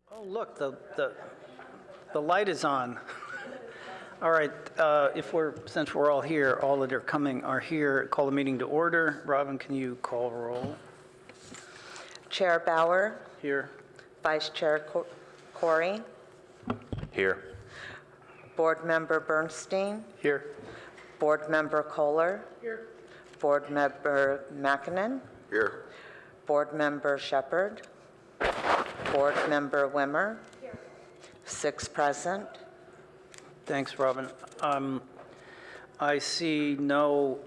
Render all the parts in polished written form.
Oh, look, the light is on. All right, since we're all here, all that are coming are here, call the meeting to order. Robin, can you call roll? Chair Bauer, Here. Vice Chair Corey, Here. Board Member Bernstein, Here. Board Member Kohler, Here. Board Member McKinnon, Here. Board Member Shepherd, Board Member Wimmer, 6 present. Thanks, Robin. I see no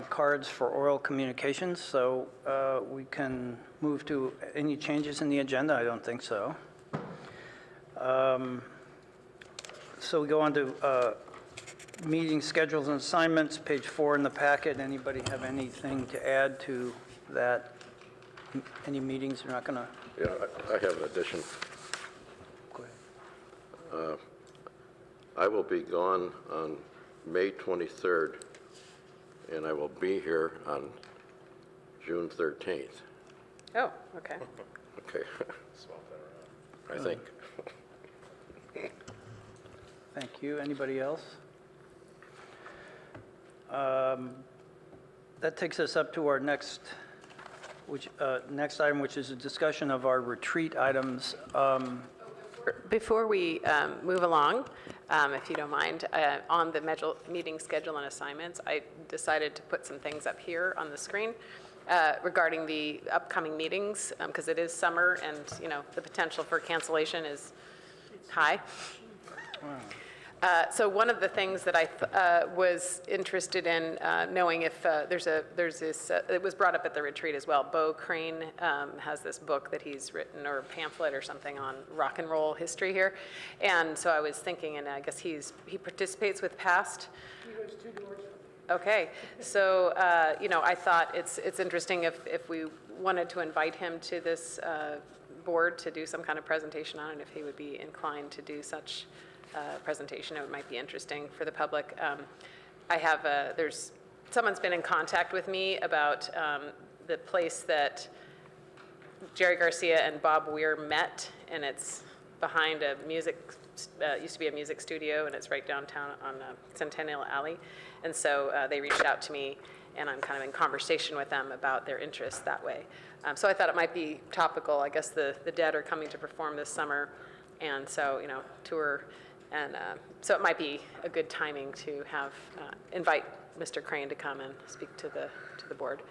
cards for oral communications, so we can move to any changes in the agenda. I don't think so. So we go on to meeting schedules and assignments, page 4 in the packet. Anybody have anything to add to that? Any meetings you're not going to? Yeah, I have an addition. Go ahead. I will be gone on May 23rd, and I will be here on June 13th. Oh, okay. Okay. I think. Thank you. Anybody else? That takes us up to our next item, which is a discussion of our retreat items. Before we move along, if you don't mind, on the meeting schedule and assignments, I decided to put some things up here on the screen regarding the upcoming meetings, because it is summer and, the potential for cancellation is high. Wow. So one of the things that I was interested in knowing if there's this, it was brought up at the retreat as well. Bo Crane has this book that he's written, or a pamphlet or something, on rock and roll history here. And so I was thinking, and I guess he participates with PAST. He goes 2 doors. Okay, so I thought it's interesting if we wanted to invite him to this board to do some kind of presentation on it, if he would be inclined to do such presentation. It might be interesting for the public. Someone's been in contact with me about the place that Jerry Garcia and Bob Weir met, and it's behind used to be a music studio, and it's right downtown on Centennial Alley. And so they reached out to me, and I'm kind of in conversation with them about their interest that way. So I thought it might be topical. I guess the Dead are coming to perform this summer, and so, tour. And so it might be a good timing to invite Mr. Crane to come and speak to the board.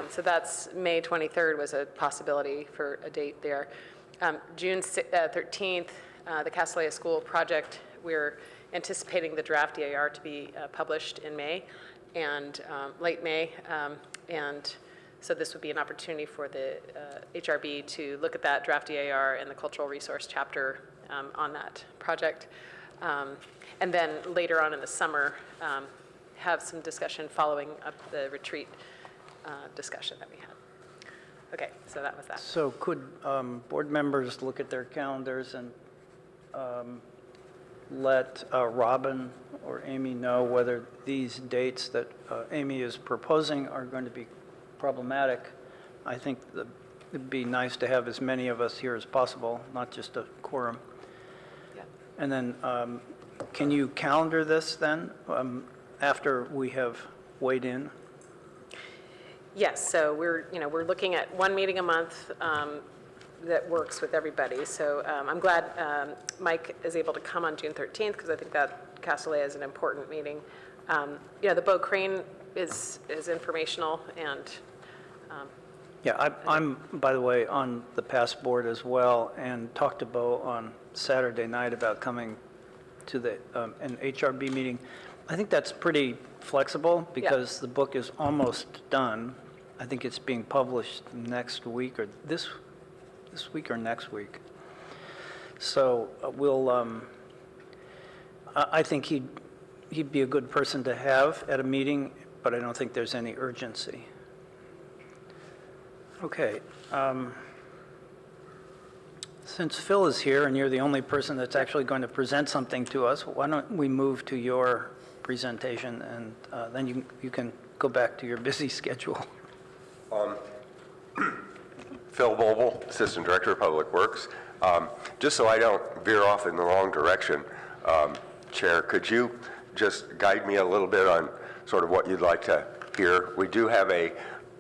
So that's May 23rd was a possibility for a date there. June 13th, the Castellia School project, we're anticipating the draft DAR to be published in May, and late May. And so this would be an opportunity for the HRB to look at that draft DAR and the cultural resource chapter on that project. And then later on in the summer, have some discussion following up the retreat discussion that we had. Okay, so that was that. So could board members look at their calendars and let Robin or Amy know whether these dates that Amy is proposing are going to be problematic? I think it'd be nice to have as many of us here as possible, not just a quorum. Yeah. And then can you calendar this then after we have weighed in? Yes, so we're looking at one meeting a month that works with everybody. So I'm glad Mike is able to come on June 13th, because I think that Castellia is an important meeting. The Bo Crane is informational, and Yeah, I'm, by the way, on the past board as well, and talked to Bo on Saturday night about coming to an HRB meeting. I think that's pretty flexible, because the book is almost done. I think it's being published next week, or this week or next week. So I think he'd be a good person to have at a meeting, but I don't think there's any urgency. Okay. Since Phil is here and you're the only person that's actually going to present something to us, why don't we move to your presentation, and then you can go back to your busy schedule. Phil Boble, Assistant Director of Public Works. Just so I don't veer off in the wrong direction, Chair, could you just guide me a little bit on sort of what you'd like to hear? We do have a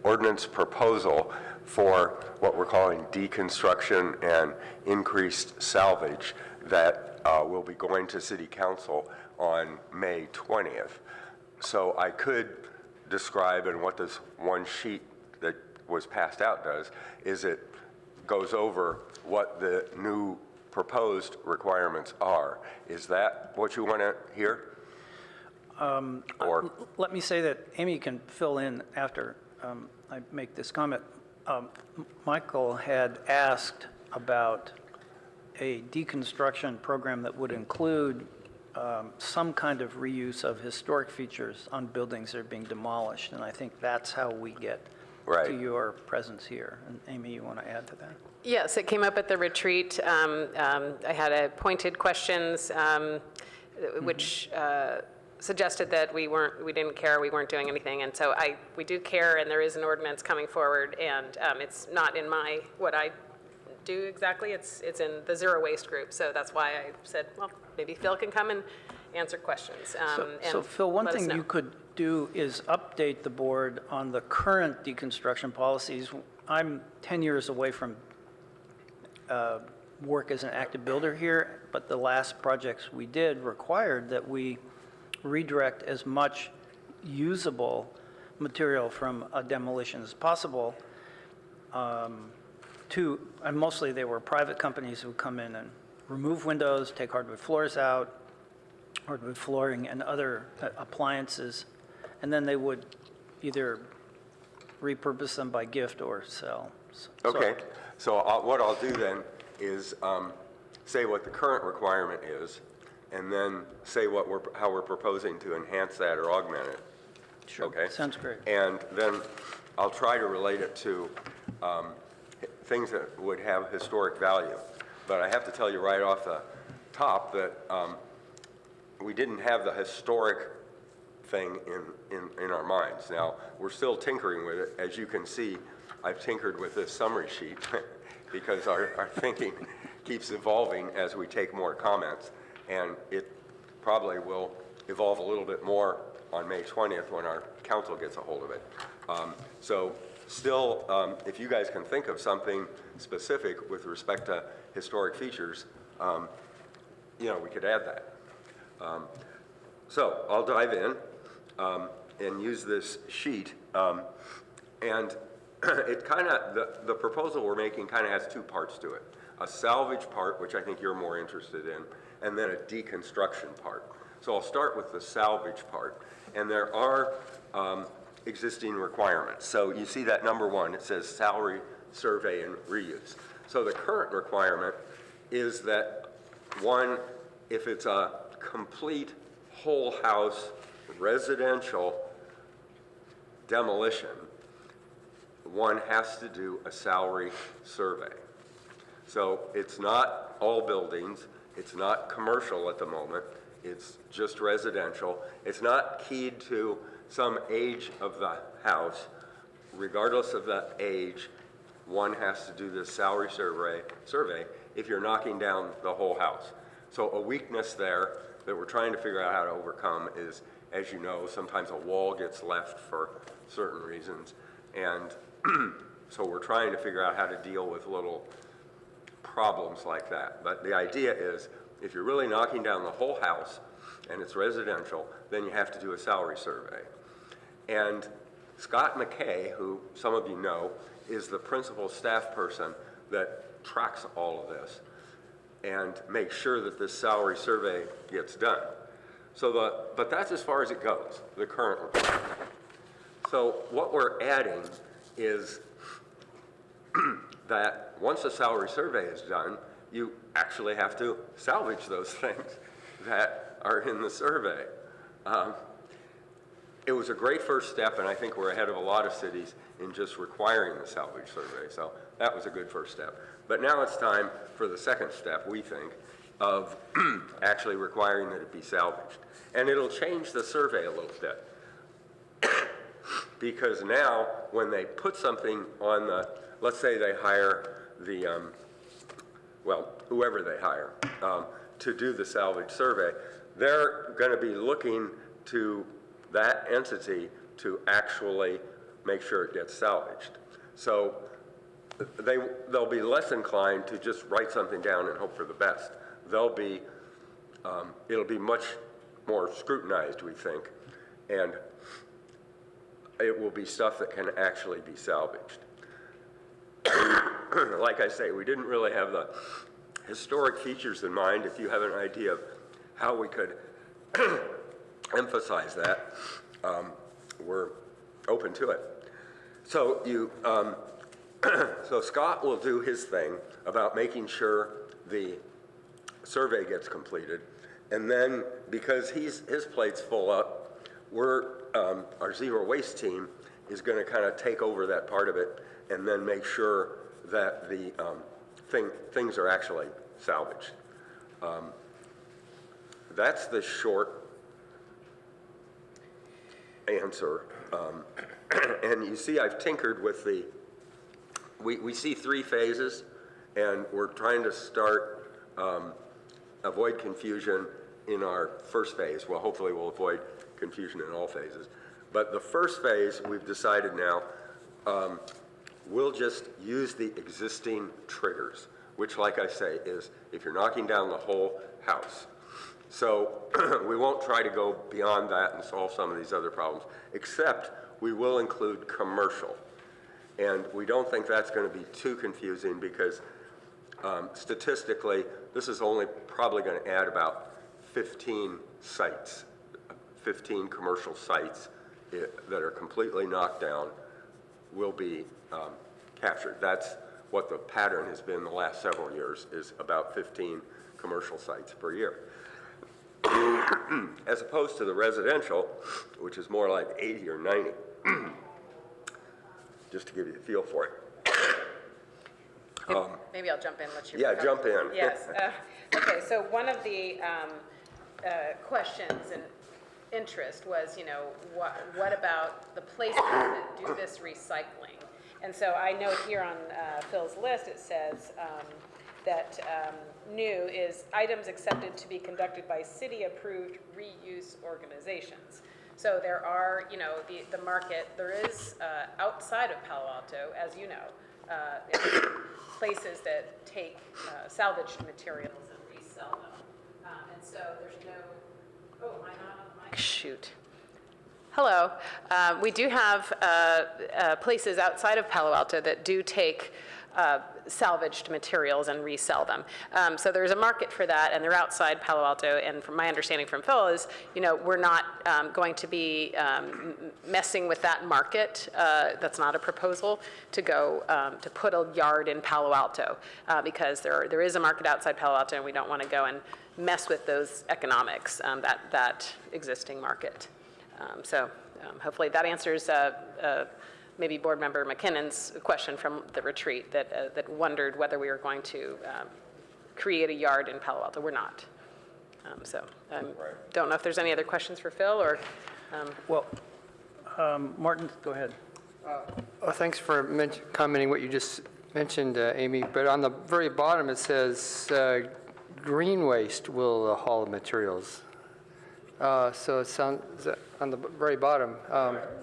ordinance proposal for what we're calling deconstruction and increased salvage that will be going to City Council on May 20th. So I could describe, and what this one sheet that was passed out does, is it goes over what the new proposed requirements are. Is that what you want to hear? Or Let me say that Amy can fill in after I make this comment. Michael had asked about a deconstruction program that would include some kind of reuse of historic features on buildings that are being demolished, and I think that's how we get to your presence here. And Amy, you want to add to that? Yes, it came up at the retreat. I had pointed questions, which suggested that we didn't care, we weren't doing anything, and so we do care, and there is an ordinance coming forward, and it's not in what I do exactly. It's in the zero waste group, so that's why I said, well, maybe Phil can come and answer questions. So Phil, one thing you could do is update the board on the current deconstruction policies. I'm 10 years away from work as an active builder here, but the last projects we did required that we redirect as much usable material from a demolition as possible and mostly they were private companies who come in and remove windows, take hardwood floors out, hardwood flooring and other appliances, and then they would either repurpose them by gift or sell. okay, so what I'll do then is say what the current requirement is, and then say how we're proposing to enhance that or augment it. Sure, okay? Sounds great. And then I'll try to relate it to things that would have historic value. But I have to tell you right off the top that we didn't have the historic thing in our minds. Now, we're still tinkering with it. As you can see, I've tinkered with this summary sheet because our thinking keeps evolving as we take more comments, and it probably will evolve a little bit more on May 20th when our council gets a hold of it. So still, if you guys can think of something specific with respect to historic features, we could add that. So I'll dive in and use this sheet, and it kind of, the proposal we're making kind of has two parts to it. A salvage part, which I think you're more interested in, and then a deconstruction part. So I'll start with the salvage part, and there are existing requirements. So you see that number one, it says salary, survey, and reuse. So the current requirement is that one, if it's a complete whole house residential demolition, one has to do a salary survey. So it's not all buildings, it's not commercial at the moment, it's just residential. It's not keyed to some age of the house. Regardless of the age, one has to do this salary survey if you're knocking down the whole house. So a weakness there that we're trying to figure out how to overcome is, as you know, sometimes a wall gets left for certain reasons. And so we're trying to figure out how to deal with little problems like that. But the idea is, if you're really knocking down the whole house and it's residential, then you have to do a salary survey. And Scott McKay, who some of you know, is the principal staff person that tracks all of this and makes sure that this salary survey gets done. So but that's as far as it goes, the current requirement. So what we're adding is that once the salary survey is done, you actually have to salvage those things that are in the survey. It was a great first step, and I think we're ahead of a lot of cities in just requiring the salvage survey. So that was a good first step. But now it's time for the second step, we think, of actually requiring that it be salvaged. And it'll change the survey a little bit. Because now, when they put something on let's say they hire the well, whoever they hire, to do the salvage survey, they're going to be looking to that entity to actually make sure it gets salvaged. So they'll be less inclined to just write something down and hope for the best. It'll be much more scrutinized, we think, and it will be stuff that can actually be salvaged. Like I say, we didn't really have the historic features in mind. If you have an idea of how we could emphasize that, we're open to it. So so Scott will do his thing about making sure the survey gets completed, and then because his plate's full up, our zero waste team is going to kind of take over that part of it, and then make sure that the things are actually salvaged. That's the short answer. And you see I've tinkered with we see 3 phases, and we're trying to start, avoid confusion in our first phase. Well, hopefully we'll avoid confusion in all phases. But the first phase, we've decided now, we'll just use the existing triggers, which, like I say, is if you're knocking down the whole house. So we won't try to go beyond that and solve some of these other problems, except we will include commercial. And we don't think that's going to be too confusing because statistically, this is only probably going to add about 15 sites, 15 commercial sites that are completely knocked down will be captured. That's what the pattern has been the last several years, is about 15 commercial sites per year. As opposed to the residential, which is more like 80 or 90, just to give you a feel for it. Maybe I'll jump in, let you. Yeah, jump in. Yes. Okay, so one of the questions and interest was, what about the places that do this recycling? And so I note here on Phil's list, it says that new is items accepted to be conducted by city-approved reuse organizations. So there are, the market, there is outside of Palo Alto, as you know, places that take salvaged materials and resell them. And so there's no, am I not on the mic? Shoot. Hello. We do have places outside of Palo Alto that do take salvaged materials and resell them. So there's a market for that, and they're outside Palo Alto. And from my understanding from Phil is, we're not going to be messing with that market. That's not a proposal to go to put a yard in Palo Alto because there is a market outside Palo Alto, and we don't want to go and mess with those economics, that existing market. So hopefully that answers maybe Board Member McKinnon's question from the retreat that wondered whether we were going to create a yard in Palo Alto. We're not. So don't know if there's any other questions for Phil or. Well, Martin, go ahead. Thanks for commenting what you just mentioned, Amy. But on the very bottom, it says green waste will haul the materials. So it sounds, on the very bottom,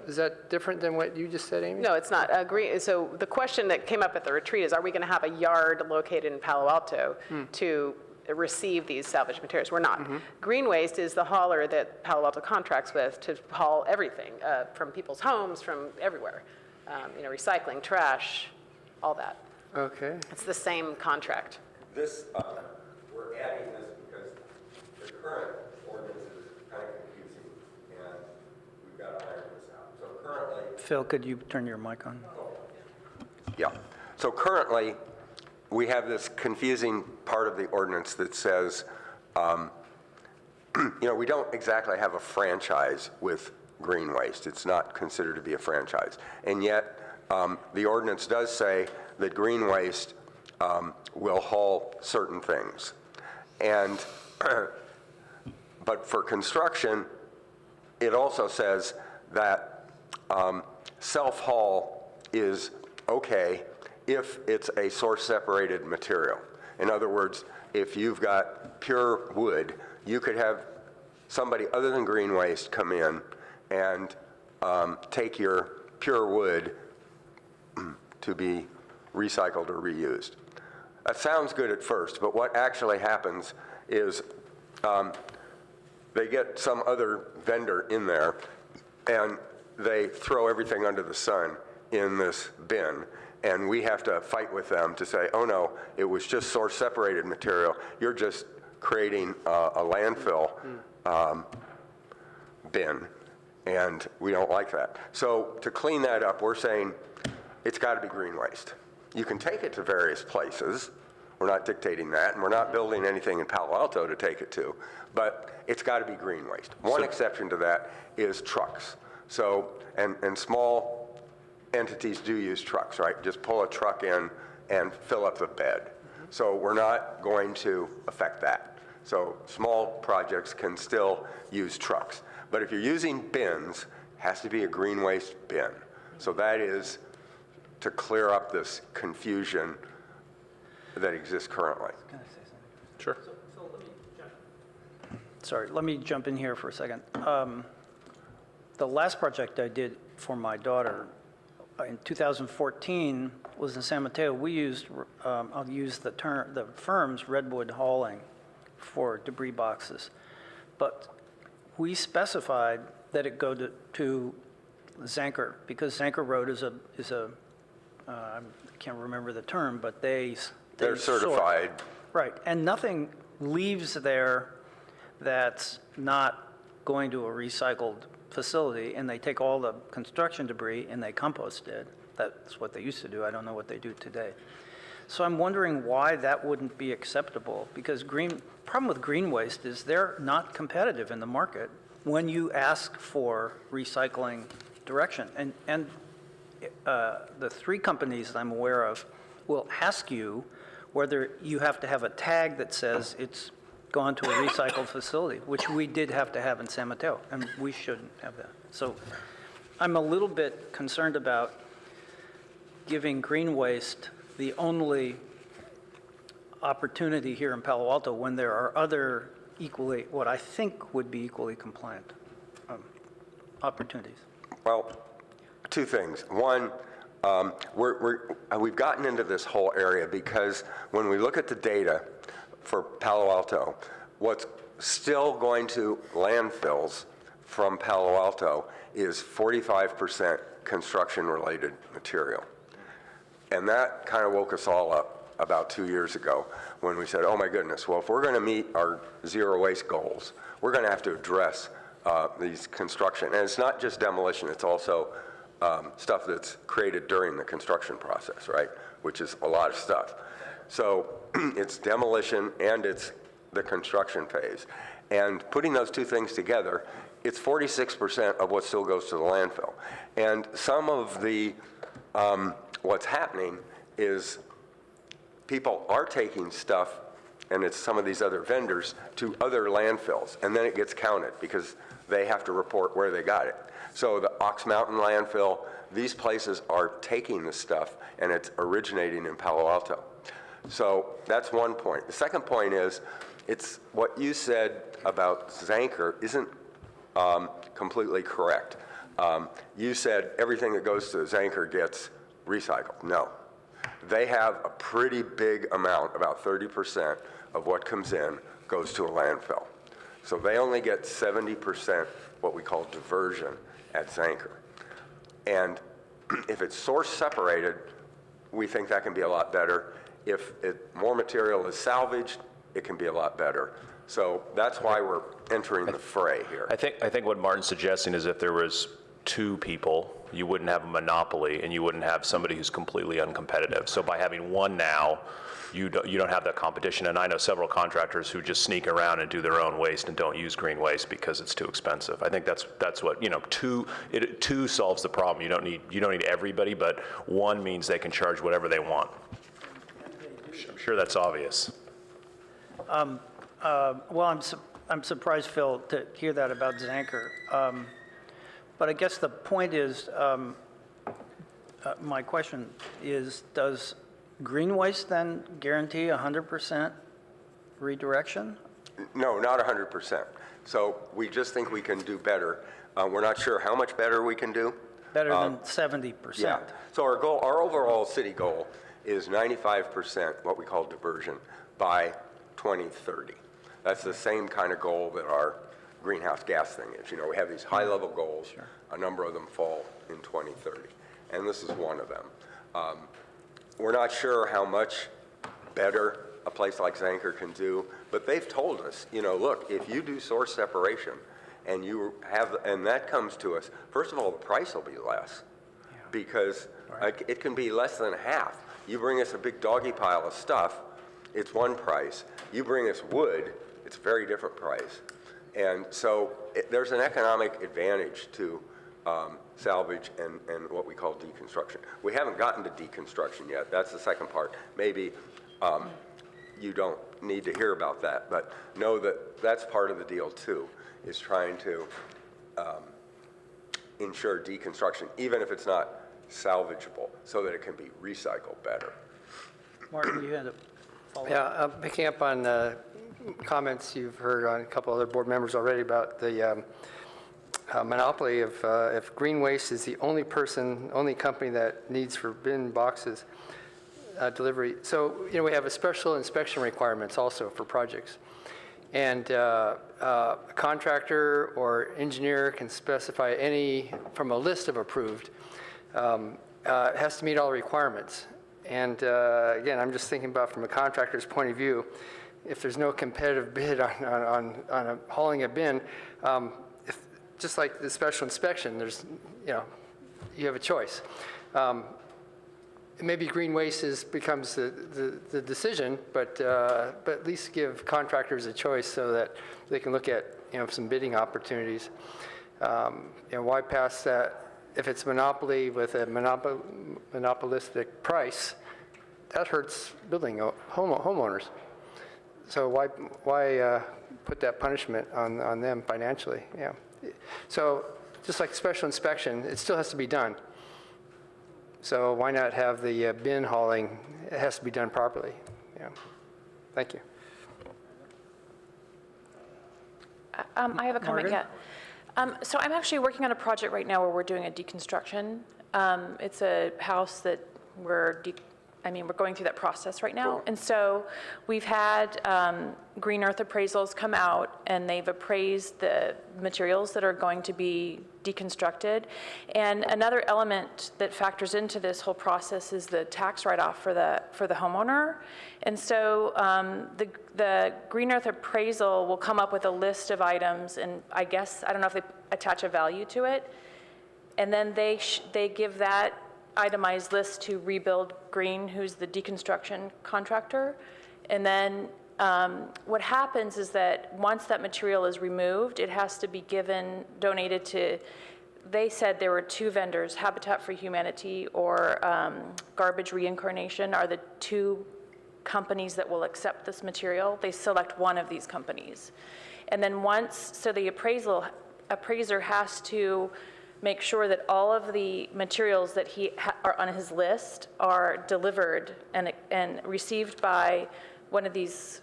is that different than what you just said, Amy? No, it's not. So the question that came up at the retreat is, are we going to have a yard located in Palo Alto to receive these salvaged materials? We're not. Green waste is the hauler that Palo Alto contracts with to haul everything from people's homes, from everywhere. Recycling, trash, all that. Okay. It's the same contract. This, we're adding this because the current ordinance is kind of confusing, and we've got to iron this out. So currently, Phil, could you turn your mic on? yeah. So currently, we have this confusing part of the ordinance that says, we don't exactly have a franchise with green waste. It's not considered to be a franchise. And yet, the ordinance does say that green waste will haul certain things. And, but for construction, it also says that self-haul is okay if it's a source-separated material. In other words, if you've got pure wood, you could have somebody other than green waste come in and take your pure wood to be recycled or reused. That sounds good at first, but what actually happens is they get some other vendor in there and they throw everything under the sun in this bin, and we have to fight with them to say, oh no, it was just source separated material. You're just creating a landfill bin, and we don't like that. So to clean that up, we're saying it's got to be green waste. You can take it to various places. We're not dictating that, and we're not building anything in Palo Alto to take it to, but it's got to be green waste. One exception to that is trucks. So, and small entities do use trucks, right? Just pull a truck in and fill up the bed. So we're not going to affect that. So small projects can still use trucks. But if you're using bins, it has to be a green waste bin. So that is to clear up this confusion that exists currently. Sure. Sorry, let me jump in here for a second. The last project I did for my daughter in 2014 was in San Mateo. We used, I'll use the term, the firm's redwood hauling for debris boxes. But we specified that it go to Zanker, because Zanker Road is a I can't remember the term, but they're certified. Right, and nothing leaves there that's not going to a recycled facility, and they take all the construction debris and they compost it. That's what they used to do. I don't know what they do today. So I'm wondering why that wouldn't be acceptable, because problem with green waste is they're not competitive in the market when you ask for recycling direction. And the three companies that I'm aware of will ask you whether you have to have a tag that says it's gone to a recycled facility, which we did have to have in San Mateo, and we shouldn't have that. So I'm a little bit concerned about giving green waste the only opportunity here in Palo Alto when there are other equally, what I think would be equally compliant opportunities. Well, two things. One, we've gotten into this whole area because when we look at the data for Palo Alto, what's still going to landfills from Palo Alto is 45% construction-related material. And that kind of woke us all up about 2 years ago when we said, oh my goodness, well, if we're going to meet our zero waste goals, we're going to have to address these construction. And it's not just demolition, it's also stuff that's created during the construction process, right? Which is a lot of stuff. So it's demolition and it's the construction phase. And putting those two things together, it's 46% of what still goes to the landfill. And some of the, what's happening is people are taking stuff, and it's some of these other vendors, to other landfills, and then it gets counted because they have to report where they got it. So the Ox Mountain landfill, these places are taking the stuff, and it's originating in Palo Alto. So that's one point. The second point is, it's what you said about Zanker isn't completely correct. You said everything that goes to Zanker gets recycled. No. They have a pretty big amount, about 30% of what comes in goes to a landfill. So they only get 70% what we call diversion at Zanker. And if it's source separated, we think that can be a lot better. If more material is salvaged, it can be a lot better. So that's why we're entering the fray here. I think what Martin's suggesting is if there was two people, you wouldn't have a monopoly and you wouldn't have somebody who's completely uncompetitive. So by having one now, you don't have that competition. And I know several contractors who just sneak around and do their own waste and don't use green waste because it's too expensive. I think that's what, two solves the problem. You don't need everybody, but one means they can charge whatever they want. I'm sure that's obvious. Well, I'm surprised, Phil, to hear that about Zanker. But I guess the point is, my question is, does green waste then guarantee 100% redirection? No, not 100%. So we just think we can do better. We're not sure how much better we can do. Better than 70%? Yeah. So our goal, our overall city goal is 95% what we call diversion by 2030. That's the same kind of goal that our greenhouse gas thing is. You know, we have these high-level goals. Sure. A number of them fall in 2030, and this is one of them. We're not sure how much better a place like Zanker can do, but they've told us, you know, look, if you do source separation and you have, and that comes to us, first of all, the price will be less because it can be less than half. You bring us a big doggy pile of stuff, it's one price. You bring us wood, it's a very different price. And so there's an economic advantage to salvage and what we call deconstruction. We haven't gotten to deconstruction yet. That's the second part. Maybe you don't need to hear about that, but know that that's part of the deal too, is trying to ensure deconstruction, even if it's not salvageable, so that it can be recycled better. Martin, you had a follow-up? Yeah, picking up on comments you've heard on a couple other board members already about the monopoly of if Green Waste is the only company that needs for bin boxes delivery. So, you know, we have a special inspection requirements also for projects. And a contractor or engineer can specify any, from a list of approved, has to meet all the requirements. And again, I'm just thinking about from a contractor's point of view, if there's no competitive bid on hauling a bin, just like the special inspection, there's, you know, you have a choice. Maybe green waste becomes the decision, but at least give contractors a choice so that they can look at, you know, some bidding opportunities. You know, why pass that? If it's monopoly with a monopolistic price, that hurts building homeowners. So why put that punishment on them financially? Yeah. So just like special inspection, it still has to be done. So why not have the bin hauling? It has to be done properly. Yeah. Thank you. I have a comment, Margaret? yeah. So I'm actually working on a project right now where we're doing a deconstruction. It's a house that we're going through that process right now. And so we've had green earth appraisals come out, and they've appraised the materials that are going to be deconstructed. And another element that factors into this whole process is the tax write-off for the homeowner. And so the green earth appraisal will come up with a list of items, and I don't know if they attach a value to it. And then they give that itemized list to Rebuild Green, who's the deconstruction contractor. And then what happens is that once that material is removed, it has to be donated to, they said there were two vendors, Habitat for Humanity or Garbage Reincarnation are the two companies that will accept this material. They select one of these companies. And then so the appraiser has to make sure that all of the materials that are on his list are delivered and received by one of these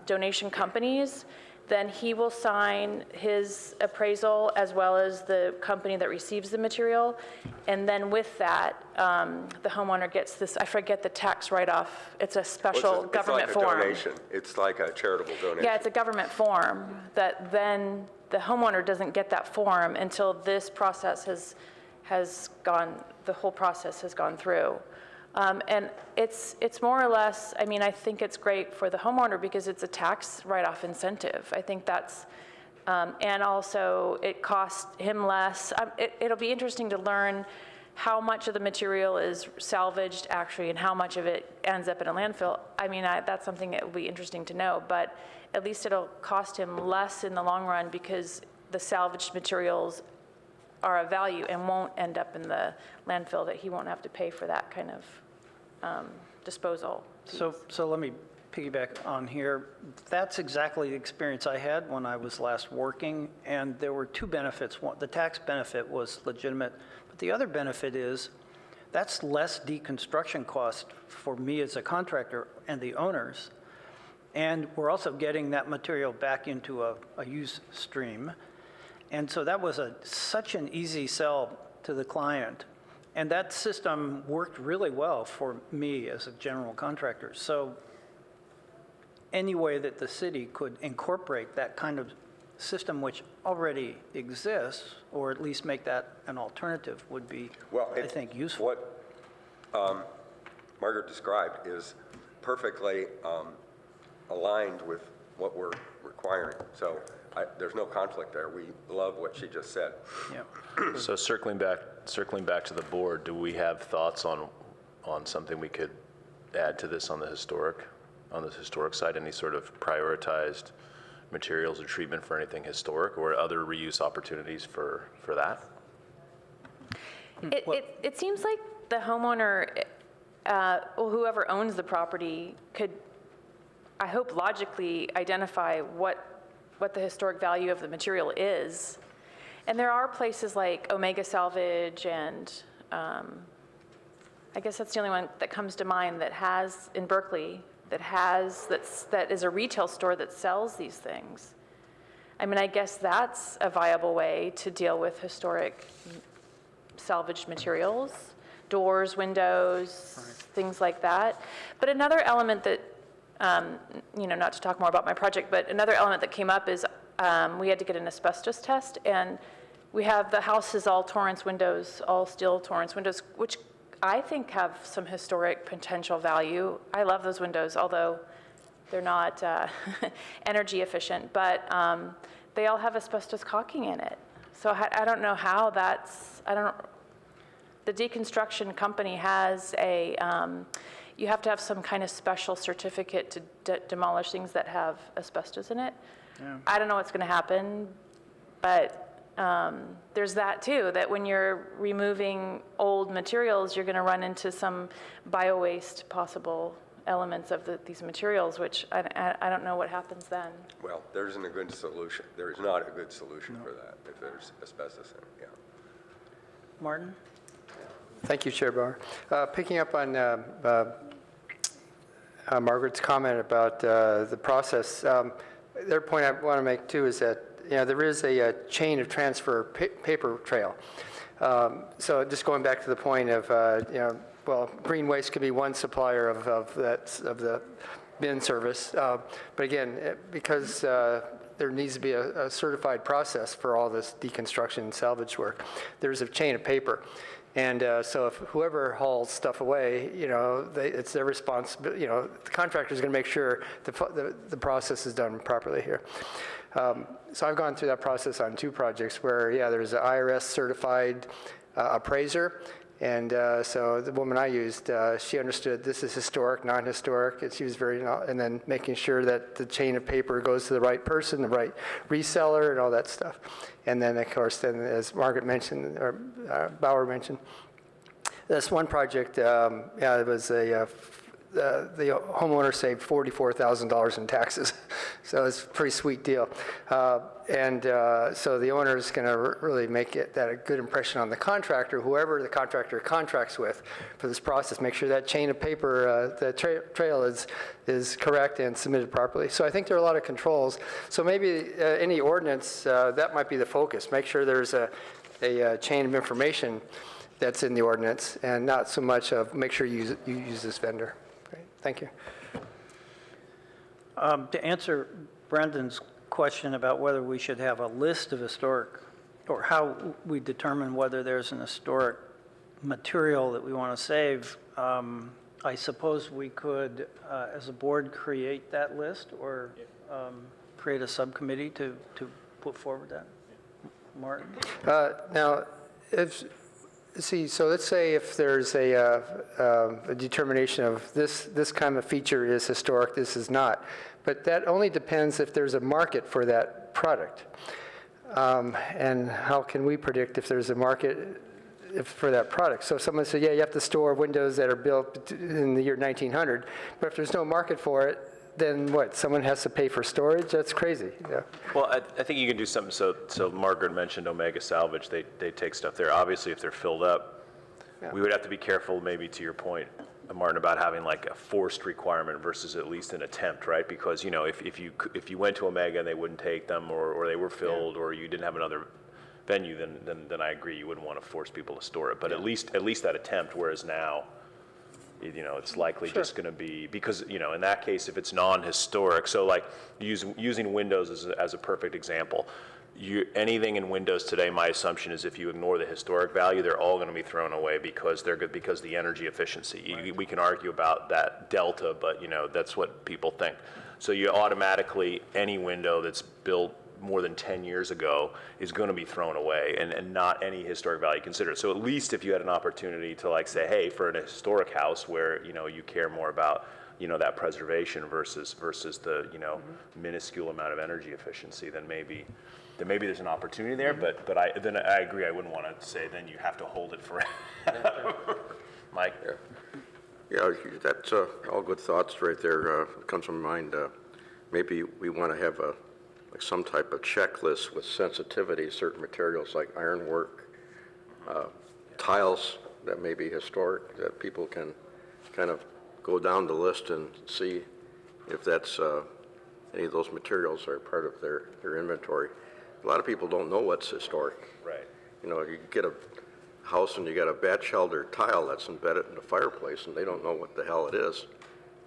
donation companies. Then he will sign his appraisal as well as the company that receives the material. And then with that, the homeowner gets this, I forget the tax write-off. It's a special government form. It's like a donation. It's like a charitable donation. Yeah, it's a government form that then the homeowner doesn't get that form until this process has gone, the whole process has gone through. And it's more or less, I think it's great for the homeowner because it's a tax write-off incentive. I think that's, and also it costs him less. It'll be interesting to learn how much of the material is salvaged actually and how much of it ends up in a landfill. That's something that will be interesting to know, but at least it'll cost him less in the long run because the salvaged materials are of value and won't end up in the landfill, that he won't have to pay for that kind of disposal. So let me piggyback on here. That's exactly the experience I had when I was last working, and there were two benefits. One, the tax benefit was legitimate, but the other benefit is that's less deconstruction cost for me as a contractor and the owners. And we're also getting that material back into a use stream. And so that was such an easy sell to the client. And that system worked really well for me as a general contractor. So any way that the city could incorporate that kind of system which already exists, or at least make that an alternative, would be, I think, useful. What Margaret described is perfectly aligned with what we're requiring. So there's no conflict there. We love what she just said. Yeah. So circling back to the board, do we have thoughts on something we could add to this on the historic side? Any sort of prioritized materials or treatment for anything historic, or other reuse opportunities for that? It seems like the homeowner, or whoever owns the property, could, I hope, logically identify what the historic value of the material is. And there are places like Omega Salvage and I guess that's the only one that comes to mind that has, in Berkeley, that is a retail store that sells these things. I mean, I guess that's a viable way to deal with historic salvaged materials, doors, windows, things like that. But another element that, not to talk more about my project, but another element that came up is we had to get an asbestos test, and we have the house is all Torrance windows, all steel Torrance windows, which I think have some historic potential value. I love those windows, although they're not energy efficient, but they all have asbestos caulking in it. So I don't know how the deconstruction company has you have to have some kind of special certificate to demolish things that have asbestos in it. Yeah. I don't know what's going to happen, but there's that too, that when you're removing old materials, you're going to run into some bio-waste possible elements of these materials, which I don't know what happens then. Well, there isn't a good solution. There is not a good solution for that if there's asbestos in it, yeah. Martin? Thank you, Chair Bauer. Picking up on Margaret's comment about the process, the other point I want to make too is that there is a chain of transfer paper trail. So just going back to the point of green waste could be one supplier of the bin service, but again, because there needs to be a certified process for all this deconstruction and salvage work, there's a chain of paper. And so if whoever hauls stuff away, it's their responsibility. The contractor is going to make sure the process is done properly here. So I've gone through that process on 2 projects where, there's an IRS certified appraiser. And so the woman I used, she understood this is historic, non-historic, and she was and then making sure that the chain of paper goes to the right person, the right reseller, and all that stuff. And then, of course, as Margaret mentioned, or Bauer mentioned, this one project, it was the homeowner saved $44,000 in taxes. So it's a pretty sweet deal. So the owner is going to really make that a good impression on the contractor, whoever the contractor contracts with for this process. Make sure that chain of paper, the trail is correct and submitted properly. So I think there are a lot of controls. So maybe any ordinance, that might be the focus. Make sure there's a chain of information that's in the ordinance, and not so much of make sure you use this vendor. Great. Thank you. To answer Brendan's question about whether we should have a list of historic, or how we determine whether there's an historic material that we want to save, I suppose we could, as a board, create that list, or create a subcommittee to put forward that. Martin? Now, so let's say if there's a determination of this kind of feature is historic, this is not. But that only depends if there's a market for that product. And how can we predict if there's a market for that product? So if someone said, you have to store windows that are built in the year 1900, but if there's no market for it, then what? Someone has to pay for storage? That's crazy. Yeah. Well, I think you can do something. So Margaret mentioned Omega Salvage. They take stuff there. Obviously, if they're filled up We would have to be careful, maybe to your point, Martin, about having like a forced requirement versus at least an attempt, right? Because, if you went to Omega and they wouldn't take them, or they were filled, or you didn't have another venue, then I agree, you wouldn't want to force people to store it. But at least that attempt, whereas now, it's likely just going to be, because, in that case, if it's non-historic, so like using windows as a perfect example, anything in windows today, my assumption is if you ignore the historic value, they're all going to be thrown away because they're good, because the energy efficiency. Right. We can argue about that delta, but that's what people think. So you automatically, any window that's built more than 10 years ago is going to be thrown away, and not any historic value considered. So at least if you had an opportunity to like say, hey, for an historic house where you care more about that preservation versus the minuscule amount of energy efficiency, then maybe there's an opportunity there. But I agree, I wouldn't want to say then you have to hold it forever. Mike? Yeah, that's all good thoughts right there. Comes to mind. Maybe we want to have like some type of checklist with sensitivity, certain materials like ironwork, tiles that may be historic, that people can kind of go down the list and see if that's any of those materials are part of their inventory. A lot of people don't know what's historic. Right. You get a house and you got a batch elder tile that's embedded in the fireplace, and they don't know what the hell it is.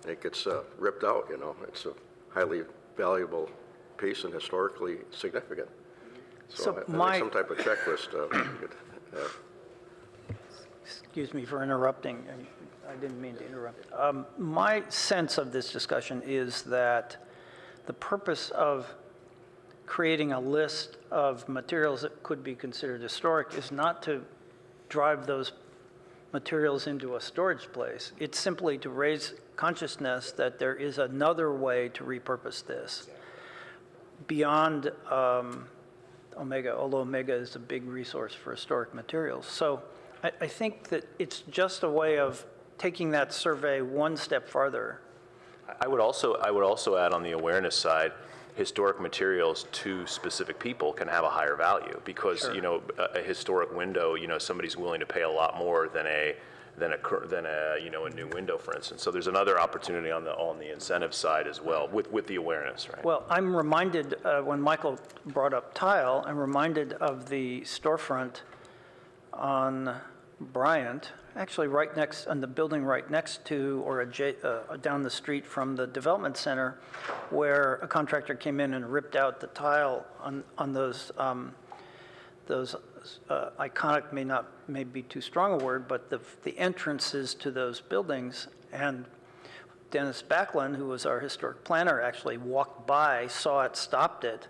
It gets ripped out. It's a highly valuable piece and historically significant. So I think some type of checklist could have. Excuse me for interrupting. I didn't mean to interrupt. My sense of this discussion is that the purpose of creating a list of materials that could be considered historic is not to drive those materials into a storage place. It's simply to raise consciousness that there is another way to repurpose this beyond Omega, although Omega is a big resource for historic materials. So I think that it's just a way of taking that survey one step farther. I would also add on the awareness side, historic materials to specific people can have a higher value because Sure. A historic window, somebody's willing to pay a lot more than a new window, for instance. So there's another opportunity on the incentive side as well with the awareness, right? Well, I'm reminded, when Michael brought up tile, I'm reminded of the storefront on Bryant, actually on the building right next to or down the street from the development center, where a contractor came in and ripped out the tile on those iconic, may be too strong a word, but the entrances to those buildings. And Dennis Backlund, who was our historic planner, actually walked by, saw it, stopped it.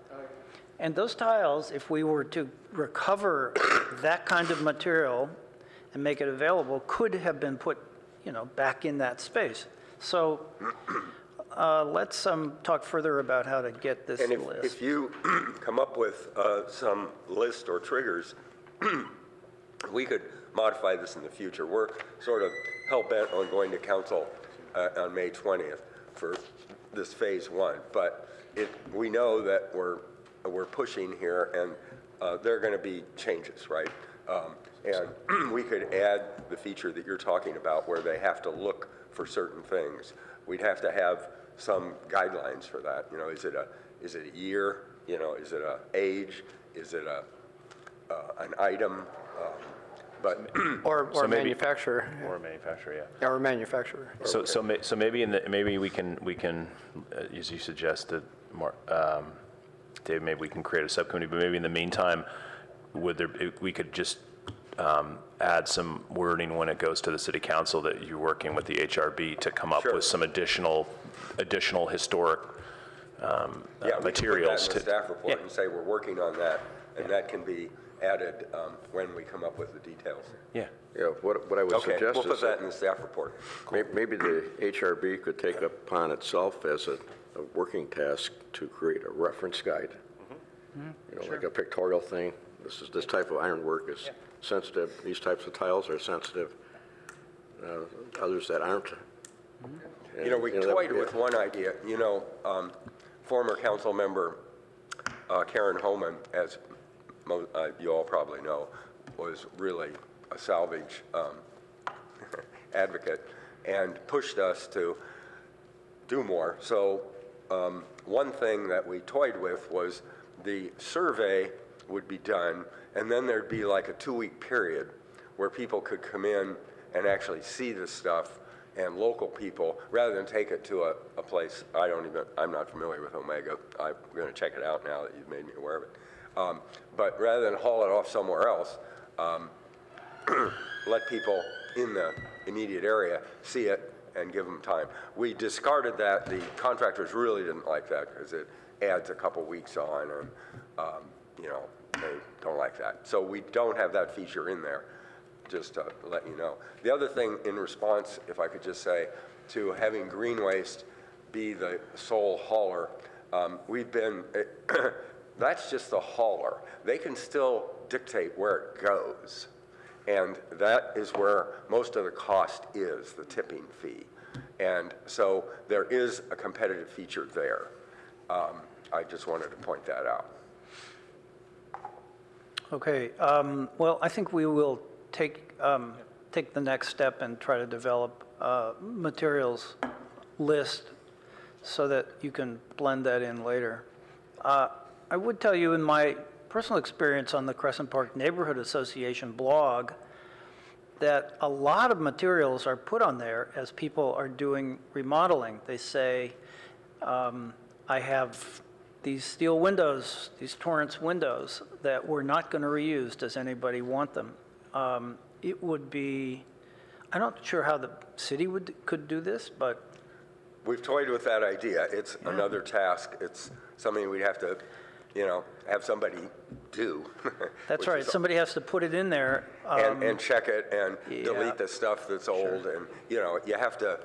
And those tiles, if we were to recover that kind of material and make it available, could have been put, back in that space. So let's talk further about how to get this And list. if you come up with some list or triggers, we could modify this in the future. We're sort of hell-bent on going to council on May 20th for this phase one, but we know that we're pushing here, and there are going to be changes, right? And we could add the feature that you're talking about where they have to look for certain things. We'd have to have some guidelines for that. Is it a year? Is it a age? Is it an item? Or So maybe- manufacturer. Or a manufacturer, yeah. Or manufacturer. So maybe maybe we can as you suggested, Dave, maybe we can create a subcommittee. But maybe in the meantime, we could just add some wording when it goes to the city council that you're working with the HRB to come up Sure. with some additional historic Yeah, we can materials. put that in the staff report and say we're working on that, and that can be added when we come up with the details. Yeah. Yeah, what I would Okay, suggest we'll put is that in the staff report. maybe the HRB could take upon itself as a working task to create a reference guide. Like a pictorial thing. This type of ironwork is sensitive. These types of tiles are sensitive. Others that aren't. And, We that would toyed be with one idea. Former council member Karen Homan, as you all probably know, was really a salvage advocate and pushed us to do more. So one thing that we toyed with was the survey would be done, and then there'd be like a 2-week period where people could come in and actually see the stuff, and local people, rather than take it to a place, I'm not familiar with Omega. I'm going to check it out now that you've made me aware of it. But rather than haul it off somewhere else, let people in the immediate area see it and give them time. We discarded that. The contractors really didn't like that because it adds a couple weeks on, and they don't like that. So we don't have that feature in there, just to let you know. The other thing in response, if I could just say, to having green waste be the sole hauler, that's just the hauler. They can still dictate where it goes. And that is where most of the cost is, the tipping fee. And so there is a competitive feature there. I just wanted to point that out. Okay, well, I think we will take the next step and try to develop a materials list so that you can blend that in later. I would tell you, in my personal experience on the Crescent Park Neighborhood Association blog, that a lot of materials are put on there as people are doing remodeling. They say, I have these steel windows, these Torrance windows that we're not going to reuse. Does anybody want them? It would be, I'm not sure how the city could do this, but. We've toyed with that idea. It's another task. It's something we'd have to, have somebody do. That's right. Somebody has to put it in there. And check it and delete the stuff that's old. Sure. And, you have to.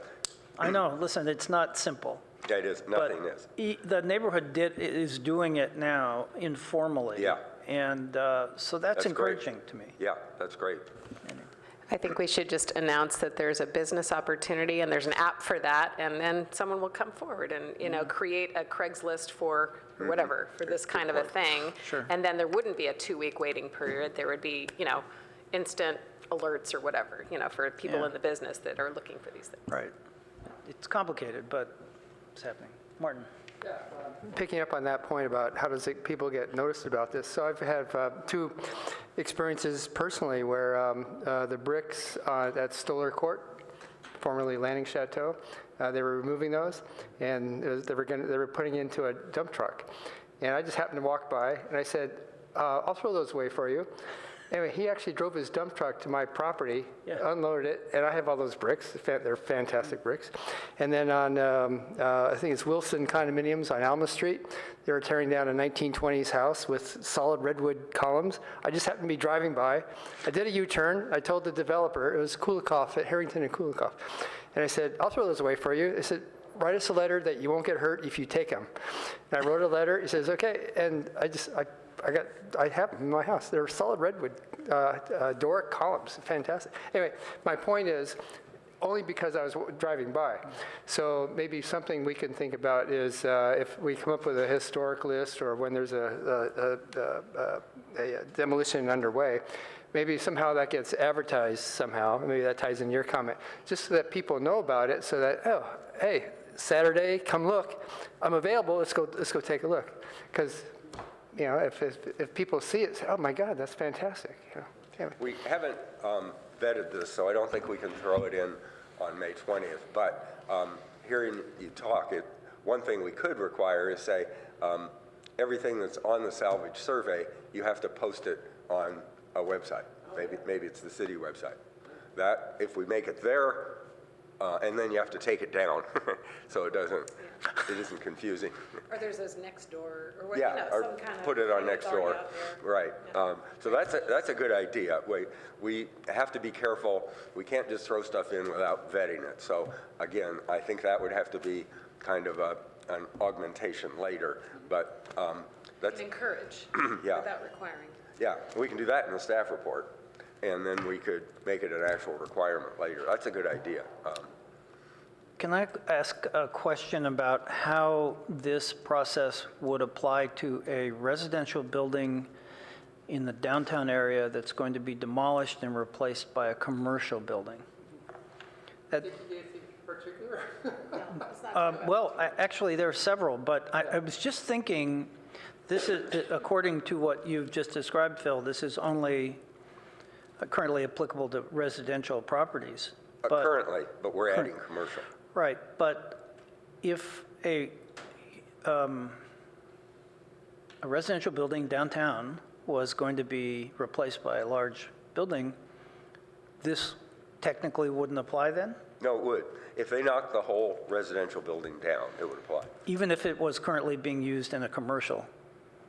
I know. Listen, it's not simple. Yeah, it is. Nothing is. The neighborhood is doing it now informally. Yeah. And so that's encouraging to me. Yeah, that's great. I think we should just announce that there's a business opportunity and there's an app for that, and then someone will come forward and, create a Craigslist for whatever, for this kind of a thing. Sure. And then there wouldn't be a 2-week waiting period. There would be, instant alerts or whatever, for people in the business that are looking for these things. Right. It's complicated, but it's happening. Martin. Yeah, picking up on that point about how does people get noticed about this. So I've had 2 experiences personally where the bricks at Stoller Court, formerly Landing Chateau, they were removing those, and they were putting into a dump truck. And I just happened to walk by, and I said, I'll throw those away for you. Anyway, he actually drove his dump truck to my property, unloaded it, and I have all those bricks. They're fantastic bricks. And then on, I think it's Wilson Condominiums on Alma Street, they were tearing down a 1920s house with solid redwood columns. I just happened to be driving by. I did a U-turn. I told the developer, it was Kulikov at Harrington and Kulikov. And I said, I'll throw those away for you. They said, write us a letter that you won't get hurt if you take them. And I wrote a letter. He says, okay. And I have them in my house. They're solid redwood Doric columns, fantastic. Anyway, my point is, only because I was driving by. So maybe something we can think about is if we come up with a historic list, or when there's a demolition underway, maybe somehow that gets advertised somehow. Maybe that ties in your comment, just so that people know about it, so that, oh, hey, Saturday, come look. I'm available. Let's go take a look. Because if people see it, say, oh my God, that's fantastic. We haven't vetted this, so I don't think we can throw it in on May 20th. But hearing you talk, one thing we could require is say, everything that's on the salvage survey, you have to post it on a website. Maybe it's the city website. That, if we make it there, and then you have to take it down, so it isn't confusing. Or there's those next door, or what, or some kind of. Put it on next door. Right. Yeah. So that's a good idea. We have to be careful. We can't just throw stuff in without vetting it. So again, I think that would have to be kind of an augmentation later. But that's Encourage without requiring. Yeah, we can do that in the staff report, and then we could make it an actual requirement later. That's a good idea. Can I ask a question about how this process would apply to a residential building in the downtown area that's going to be demolished and replaced by a commercial building? Well, actually, there are several, but I was just thinking, this is, according to what you've just described, Phil, this is only currently applicable to residential properties. But Currently, but we're adding commercial. Right, but if a residential building downtown was going to be replaced by a large building, this technically wouldn't apply then? No, it would. If they knock the whole residential building down, it would apply. Even if it was currently being used in a commercial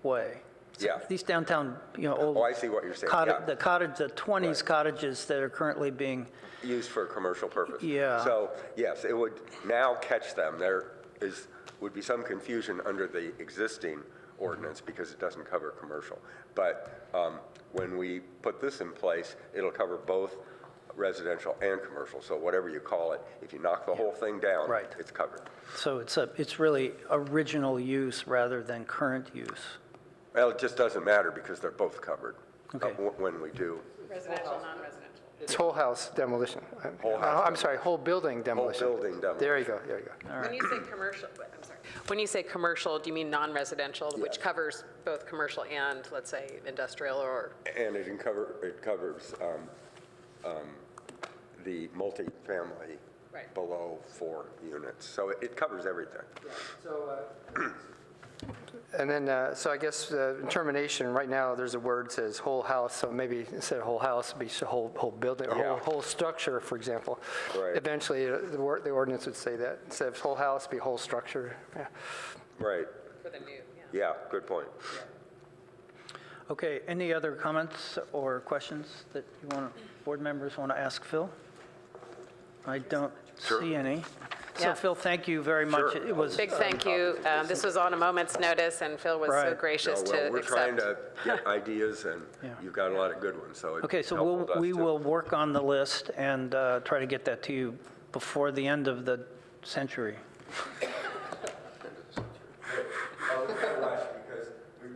way? So Yeah. These downtown, old. Oh, I see what you're saying, yeah. The 20s cottages that are currently being, Used for a commercial purpose. Yeah. So, yes, it would now catch them. There would be some confusion under the existing ordinance because it doesn't cover commercial. But when we put this in place, it'll cover both residential and commercial. So whatever you call it, if you knock the whole thing down, Right. it's covered. so it's really original use rather than current use. Well, it just doesn't matter because they're both covered Okay. when we do. Residential, non-residential. It's whole house demolition. Whole house I'm sorry, whole building demolition. building demolition. There you go, there you go. When you say commercial, I'm sorry, when you say commercial, do you mean non-residential, which covers both commercial and, let's say, industrial or? And it covers the multifamily Right. below 4 units. So it covers everything. And then, so I guess in termination, right now, there's a word that says whole house, so maybe instead of whole house, it'd be whole building, or Yeah. whole structure, for example. Right. Eventually, the ordinance would say that. Instead of whole house, be whole structure. Yeah. Right. For the new, Yeah, good point. Okay, any other comments or questions that board members want to ask Phil? I don't see any. So Yeah. Phil, thank you very much. Sure. It was, Big thank you. This was on a moment's notice, and Phil was so Right. gracious No, to well, we're trying accept. to get ideas, and Yeah. you've got a lot of good ones, so it's okay, so helpful to us, we too. will work on the list and try to get that to you before the end of the century. Because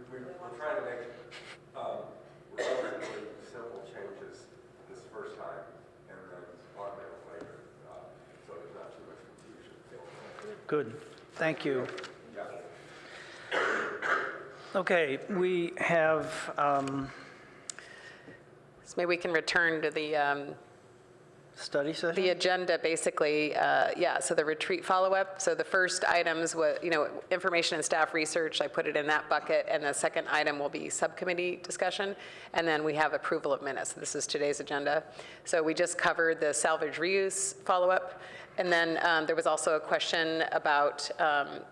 we're trying to make relatively simple changes this first time, and then augment it later, so there's not too much confusion. Good, thank you. Okay, we have, So maybe we can return to the study session? The agenda, basically, so the retreat follow-up. So the first items was, information and staff research, I put it in that bucket, and the second item will be subcommittee discussion, and then we have approval of minutes. This is today's agenda. So we just covered the salvage reuse follow-up, and then there was also a question about,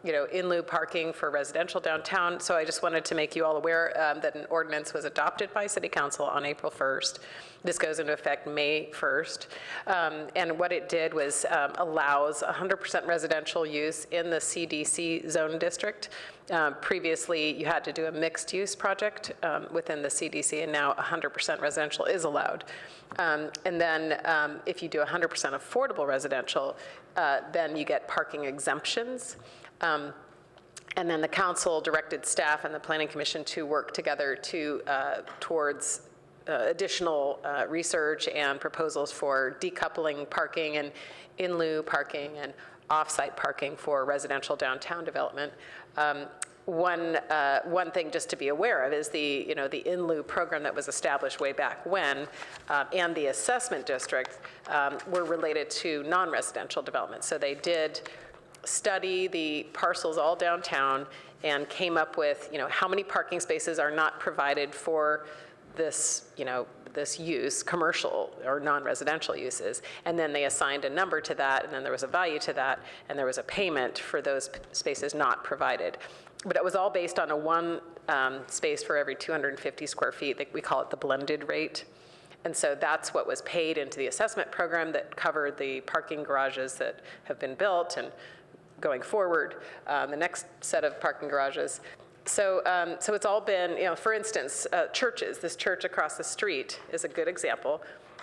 in lieu parking for residential downtown. So I just wanted to make you all aware that an ordinance was adopted by City Council on April 1st. This goes into effect May 1st. And what it did was allows 100% residential use in the CDC zone district. Previously, you had to do a mixed-use project within the CDC, and now 100% residential is allowed. And then if you do 100% affordable residential, then you get parking exemptions. And then the council directed staff and the planning commission to work together towards additional research and proposals for decoupling parking and in lieu parking and off-site parking for residential downtown development. One thing just to be aware of is the in lieu program that was established way back when, and the assessment district were related to non-residential development. So they did study the parcels all downtown and came up with, how many parking spaces are not provided for this, this use, commercial or non-residential uses, and then they assigned a number to that, and then there was a value to that, and there was a payment for those spaces not provided. But it was all based on a one space for every 250 square feet. We call it the blended rate. And so that's what was paid into the assessment program that covered the parking garages that have been built and going forward, the next set of parking garages. So it's all been, for instance, churches. This church across the street is a good example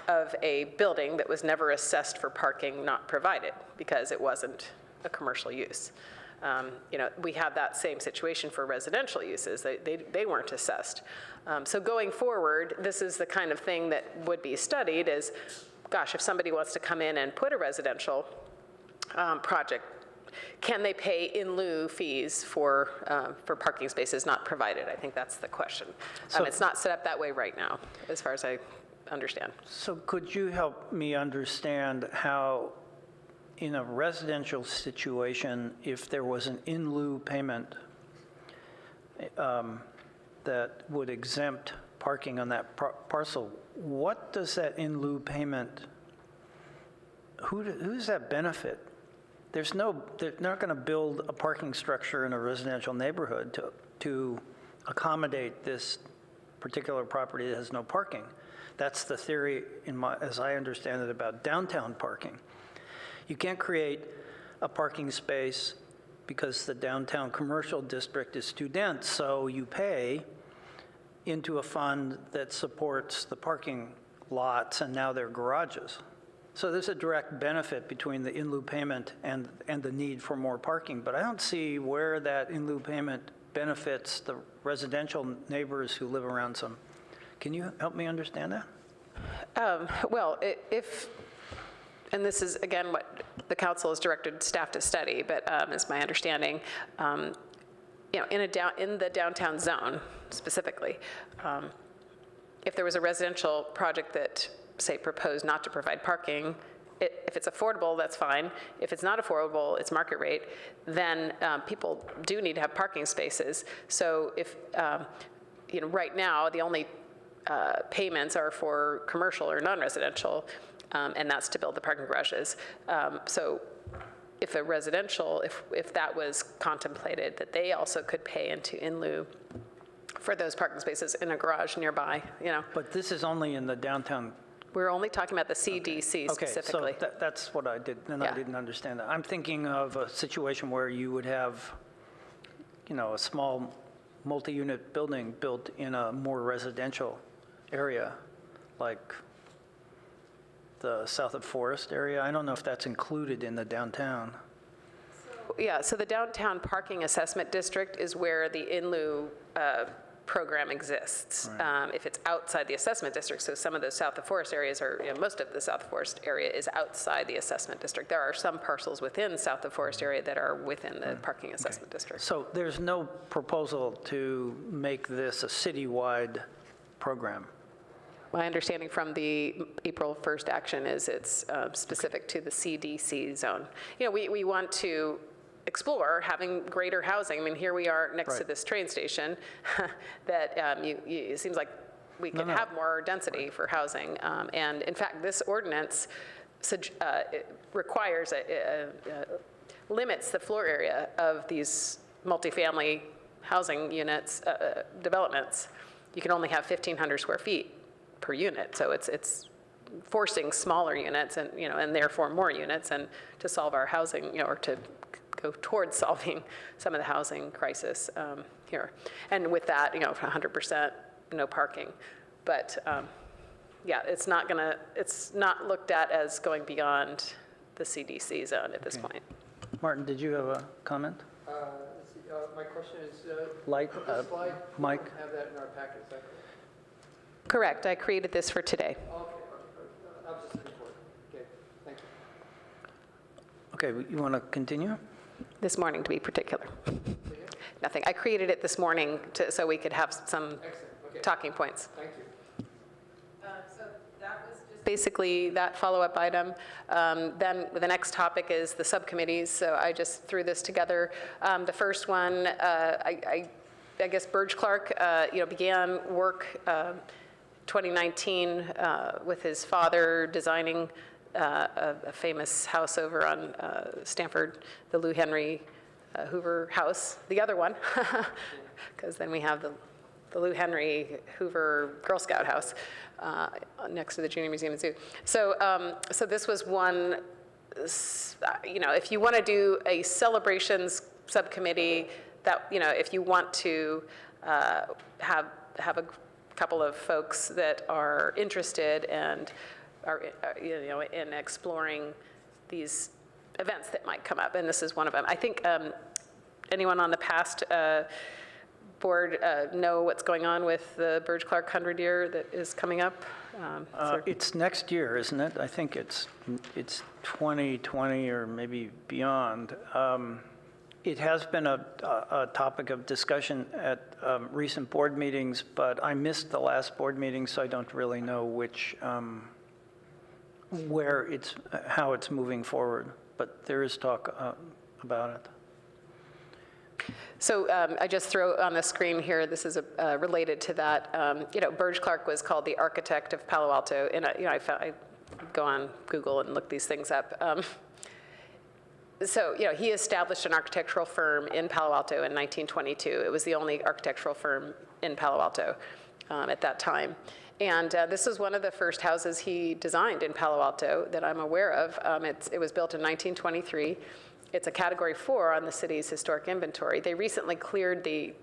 of a building that was never assessed for parking not provided because it wasn't a commercial use. We have that same situation for residential uses. They weren't assessed. So going forward, this is the kind of thing that would be studied is, gosh, if somebody wants to come in and put a residential project, can they pay in lieu fees for parking spaces not provided? I think that's the question. It's not set up that way right now, as far as I understand. So could you help me understand how, in a residential situation, if there was an in lieu payment that would exempt parking on that parcel, what does that in lieu payment, who does that benefit? They're not going to build a parking structure in a residential neighborhood to accommodate this particular property that has no parking. That's the theory, as I understand it, about downtown parking. You can't create a parking space because the downtown commercial district is too dense, so you pay into a fund that supports the parking lots, and now they're garages. So there's a direct benefit between the in lieu payment and the need for more parking, but I don't see where that in lieu payment benefits the residential neighbors who live around some. Can you help me understand that? Well, and this is, again, what the council has directed staff to study, but is my understanding, in the downtown zone specifically, if there was a residential project that, say, proposed not to provide parking, if it's affordable, that's fine. If it's not affordable, it's market rate, then people do need to have parking spaces. So if, right now, the only payments are for commercial or non-residential, and that's to build the parking garages. So if a residential, if that was contemplated, that they also could pay into in lieu for those parking spaces in a garage nearby, But this is only in the downtown. We're only talking about the CDC specifically. Okay, so that's what I did, and Yeah. I didn't understand that. I'm thinking of a situation where you would have, a small multi-unit building built in a more residential area, like the south of Forest area. I don't know if that's included in the downtown. Yeah, so the downtown parking assessment district is where the in lieu program exists. If it's outside the assessment district, so some of those south of Forest areas are, most of the south of Forest area is outside the assessment district. There are some parcels within south of Forest area that are within the parking assessment district. So there's no proposal to make this a citywide program? My understanding from the April 1st action is it's specific to the CDC zone. We want to explore having greater housing. I mean, here we are next to this train station that it seems like we could have more density for housing. And in fact, this ordinance requires, limits the floor area of these multifamily housing units, developments. You can only have 1,500 square feet per unit. So it's forcing smaller units and, and therefore more units, and to solve our housing, or to go towards solving some of the housing crisis here. And with that, 100% no parking. But yeah, it's not looked at as going beyond the CDC zone at this point. Martin, did you have a comment? Let's see, my question is, Light, this slide, Mike? we don't have that in our packet, is that Correct. I created this for today. correct? Okay, I was just looking for it. Okay, thank you. Okay, you want to continue? This morning, to be particular. Nothing. I created it this morning so we could have some talking points. Thank you. So that was just basically that follow-up item. Then the next topic is the subcommittees. So I just threw this together. The first one, I guess Burge Clark, began work 2019 with his father designing a famous house over on Stanford, the Lou Henry Hoover House, the other one, because then we have the Lou Henry Hoover Girl Scout House next to the Junior Museum and Zoo. So, so this was one, if you want to do a celebrations subcommittee, that, if you want to have a couple of folks that are interested and are, in exploring these events that might come up, and this is one of them. I think anyone on the past board know what's going on with the Burge Clark 100 year that is coming up? It's next year, isn't it? I think it's 2020 or maybe beyond. It has been a topic of discussion at recent board meetings, but I missed the last board meeting, so I don't really know how it's moving forward. But there is talk about it. So I just throw on the screen here, this is related to that. Burge Clark was called the architect of Palo Alto, and I go on Google and look these things up. So he established an architectural firm in Palo Alto in 1922. It was the only architectural firm in Palo Alto at that time. And this is one of the first houses he designed in Palo Alto that I'm aware of. It was built in 1923. It's a Category 4 on the city's historic inventory. They recently cleared the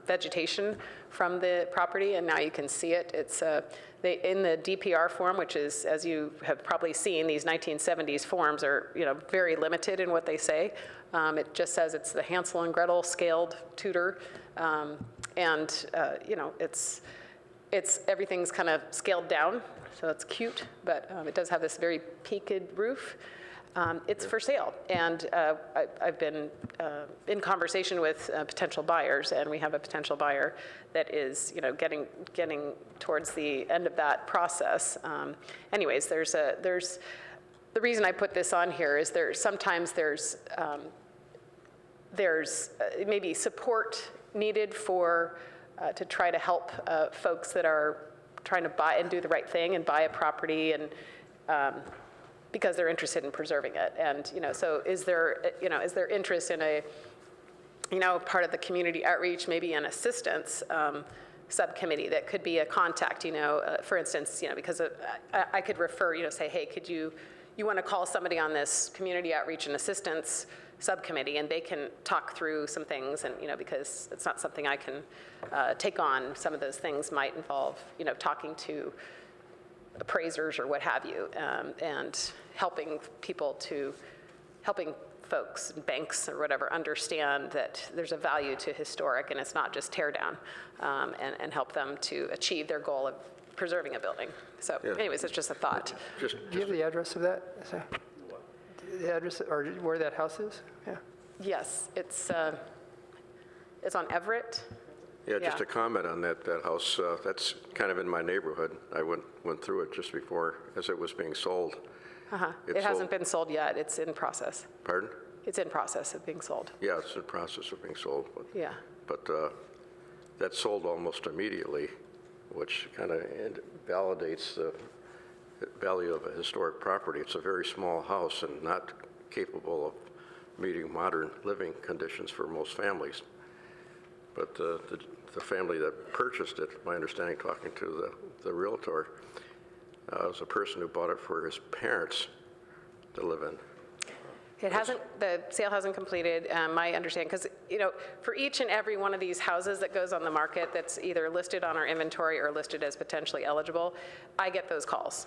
vegetation from the property, and now you can see it. It's in the DPR form, which is, as you have probably seen, these 1970s forms are very limited in what they say. It just says it's the Hansel and Gretel scaled Tudor, and it's everything's kind of scaled down, so it's cute, but it does have this very peaked roof. It's for sale, and I've been in conversation with potential buyers, and we have a potential buyer that is, getting towards the end of that process. Anyways, there's the reason I put this on here is sometimes there's maybe support needed for to try to help folks that are trying to buy and do the right thing and buy a property and. Because they're interested in preserving it. And, so is there interest in a, part of the community outreach, maybe an assistance subcommittee that could be a contact, for instance, because I could refer, say, hey, you want to call somebody on this community outreach and assistance subcommittee, and they can talk through some things, and, because it's not something I can take on. Some of those things might involve, talking to appraisers or what have you, and helping folks, banks or whatever, understand that there's a value to historic and it's not just tear down, and help them to achieve their goal of preserving a building. So anyways, it's just a thought. Do you have the address of that? The address or where that house is? Yeah. Yes, it's on Everett. Yeah, just Yeah. a comment on that house. That's kind of in my neighborhood. I went through it just before, as it was being sold. It hasn't been sold yet. It's in process. Pardon? It's in process of being sold. Yeah, it's in process of being sold. Yeah. But that sold almost immediately, which kind of validates the value of a historic property. It's a very small house and not capable of meeting modern living conditions for most families. But the family that purchased it, my understanding, talking to the realtor, was a person who bought it for his parents to live in. The sale hasn't completed, my understanding, because, for each and every one of these houses that goes on the market that's either listed on our inventory or listed as potentially eligible, I get those calls.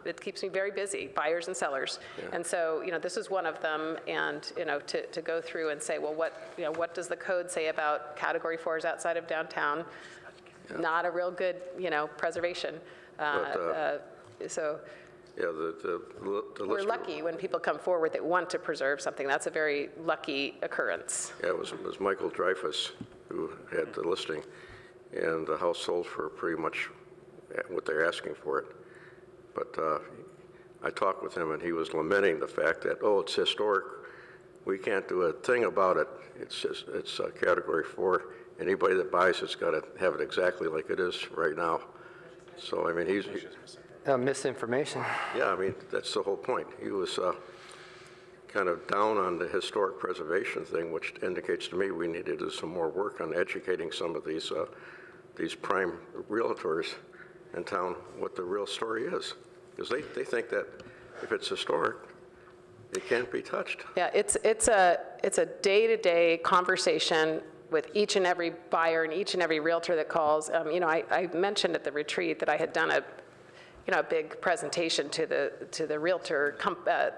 It keeps me very busy, buyers and sellers. Yeah. And so, this is one of them, and, to go through and say, well, what does the code say about Category 4s outside of downtown? Yeah. Not a real good, preservation. So. Yeah, the we're lucky when people come forward that want to preserve something. That's a very lucky occurrence. Yeah, it was Michael Dreyfus who had the listing, and the house sold for pretty much what they're asking for it. But I talked with him, and he was lamenting the fact that, it's historic. We can't do a thing about it. It's Category 4. Anybody that buys it's got to have it exactly like it is right now. So, I mean, he's misinformation. Yeah, I mean, that's the whole point. He was kind of down on the historic preservation thing, which indicates to me we need to do some more work on educating some of these prime realtors in town what the real story is. Because they think that if it's historic, it can't be touched. Yeah, it's a day-to-day conversation with each and every buyer and each and every realtor that calls. I mentioned at the retreat that I had done a big presentation to the Realtor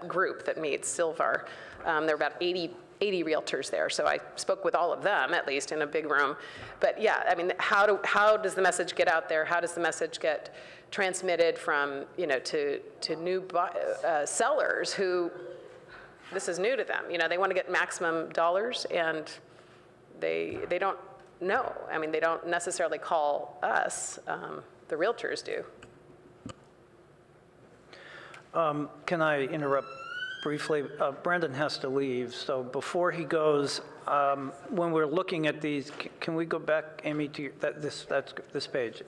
group that meets, Silvar. There were about 80 realtors there, so I spoke with all of them, at least, in a big room. But yeah, I mean, how does the message get out there? How does the message get transmitted from, to new sellers who, this is new to them. They want to get maximum dollars, and they don't know. I mean, they don't necessarily call us. The realtors do. Can I interrupt briefly? Brandon has to leave, so before he goes, when we're looking at these, can we go back, Amy, to this page?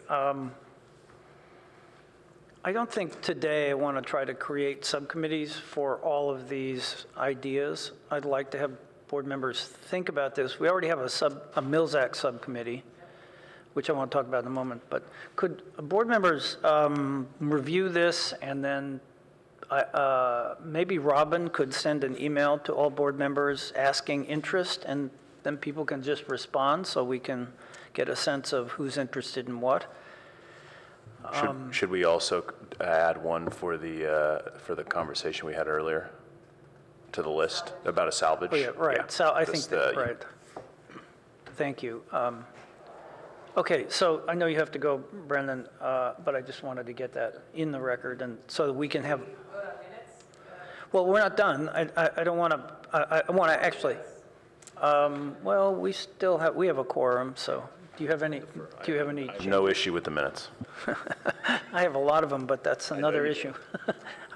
I don't think today I want to try to create subcommittees for all of these ideas. I'd like to have board members think about this. We already have a Mills Act subcommittee, which I want to talk about in a moment, but could board members review this, and then maybe Robin could send an email to all board members asking interest, and then people can just respond so we can get a sense of who's interested in what. Should we also add one for the conversation we had earlier to the list about a salvage? Oh, yeah, right. Yeah. So I think that, right. Thank you. Okay, so I know you have to go, Brendan, but I just wanted to get that in the record, and so that we can have. Well, we're not done. I don't want to. I want to actually. Well, we have a quorum, so. Do you have any? No issue with the minutes. I have a lot of them, but that's another issue.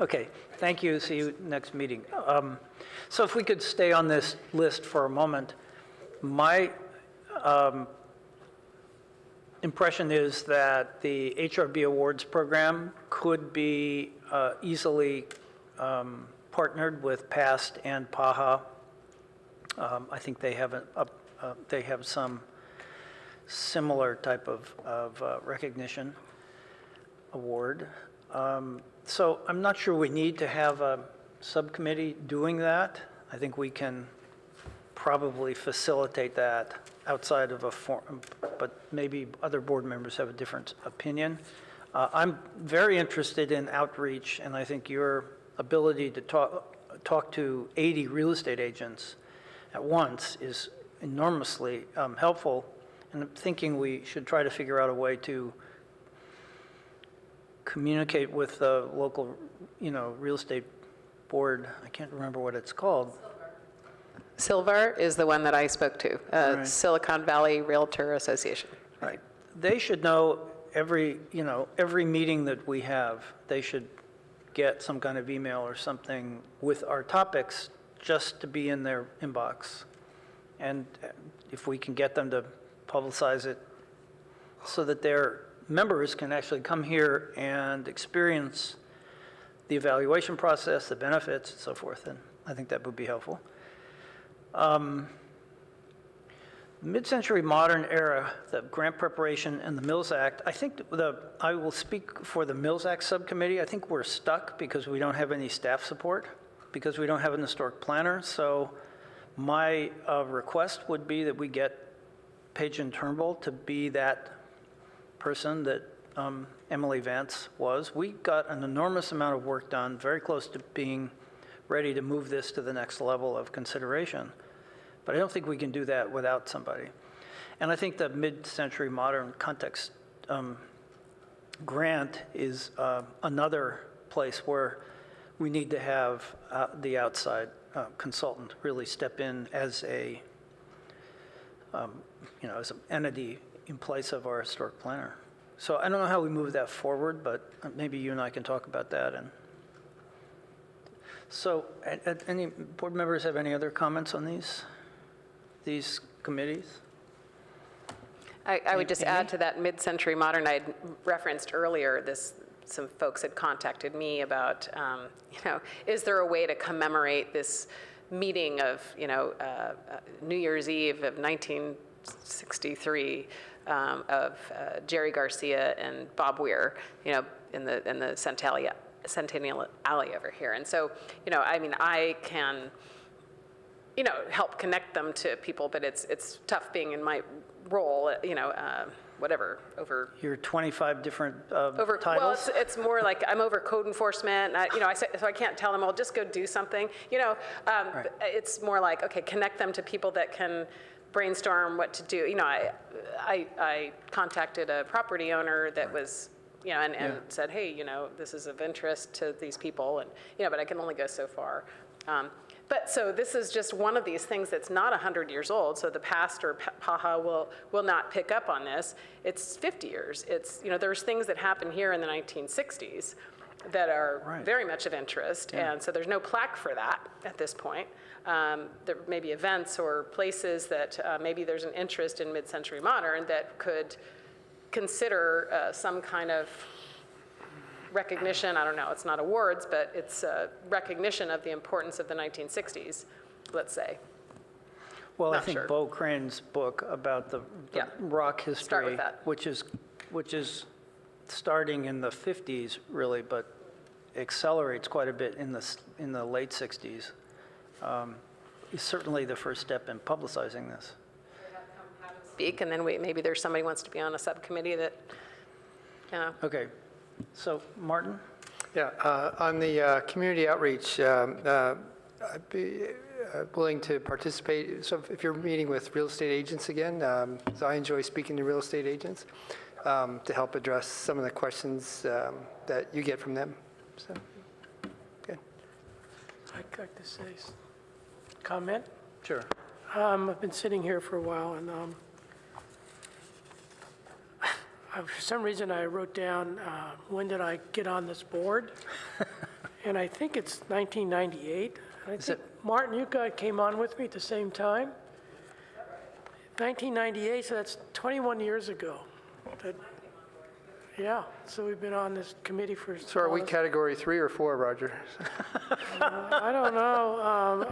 Okay, thank you. See you next meeting. So if we could stay on this list for a moment, my impression is that the HRB Awards program could be easily partnered with PAST and PAHA. I think they have some similar type of recognition award. So I'm not sure we need to have a subcommittee doing that. I think we can probably facilitate that outside of a forum, but maybe other board members have a different opinion. I'm very interested in outreach, and I think your ability to talk to 80 real estate agents at once is enormously helpful. And I'm thinking we should try to figure out a way to communicate with the local, real estate board. I can't remember what it's called. Silvar is the one that I spoke to, Right. Silicon Valley Realtor Association. Right. They should know every meeting that we have, they should get some kind of email or something with our topics just to be in their inbox. And if we can get them to publicize it so that their members can actually come here and experience the evaluation process, the benefits, and so forth, and I think that would be helpful. Mid-century modern era, the grant preparation and the Mills Act, I think I will speak for the Mills Act subcommittee. I think we're stuck because we don't have any staff support, because we don't have an historic planner. So my request would be that we get Paige and Turnbull to be that person that Emily Vance was. We got an enormous amount of work done, very close to being ready to move this to the next level of consideration. But I don't think we can do that without somebody. And I think the mid-century modern context grant is another place where we need to have the outside consultant really step in as as an entity in place of our historic planner. So I don't know how we move that forward, but maybe you and I can talk about that. And so, any board members have any other comments on these committees? I would just add to that mid-century modern I referenced earlier. Some folks had contacted me about, is there a way to commemorate this meeting of, New Year's Eve of 1963 of Jerry Garcia and Bob Weir, in the Centennial Alley over here. And so, I can, help connect them to people, but it's tough being in my role, whatever, over Your 25 different well, titles? it's more like I'm over code enforcement, and so I can't tell them, well, just go do something. It's more like, okay, connect them to people that can brainstorm what to do. I contacted a property owner that was, and said, hey, this is of interest to these people, and, but I can only go so far. But so this is just one of these things that's not 100 years old, so the past or PAHA will not pick up on this. It's 50 years. It's, there's things that happened here in the 1960s that are very much of interest, and so there's no plaque for that at this point. There may be events or places that maybe there's an interest in mid-century modern that could consider some kind of recognition. I don't know, it's not awards, but it's recognition of the importance of the 1960s, let's say. Well, I Not think sure. Bo Crane's book about the Yeah. rock history, Start with that. which is starting in the 50s, really, but accelerates quite a bit in the late 60s, is certainly the first step in publicizing this. Speak, and then maybe there's somebody who wants to be on a subcommittee that, Okay, so Martin? Yeah, on the community outreach, I'd be willing to participate. So if you're meeting with real estate agents again, so I enjoy speaking to real estate agents to help address some of the questions that you get from them. So, good. I'd like to say, comment. Sure. I've been sitting here for a while, and for some reason I wrote down, when did I get on this board? And I think it's 1998. And I think, Martin, you guys came on with me at the same time. 1998, so that's 21 years ago. Yeah, so we've been on this committee for... So are we category 3 or 4, Roger? I don't know.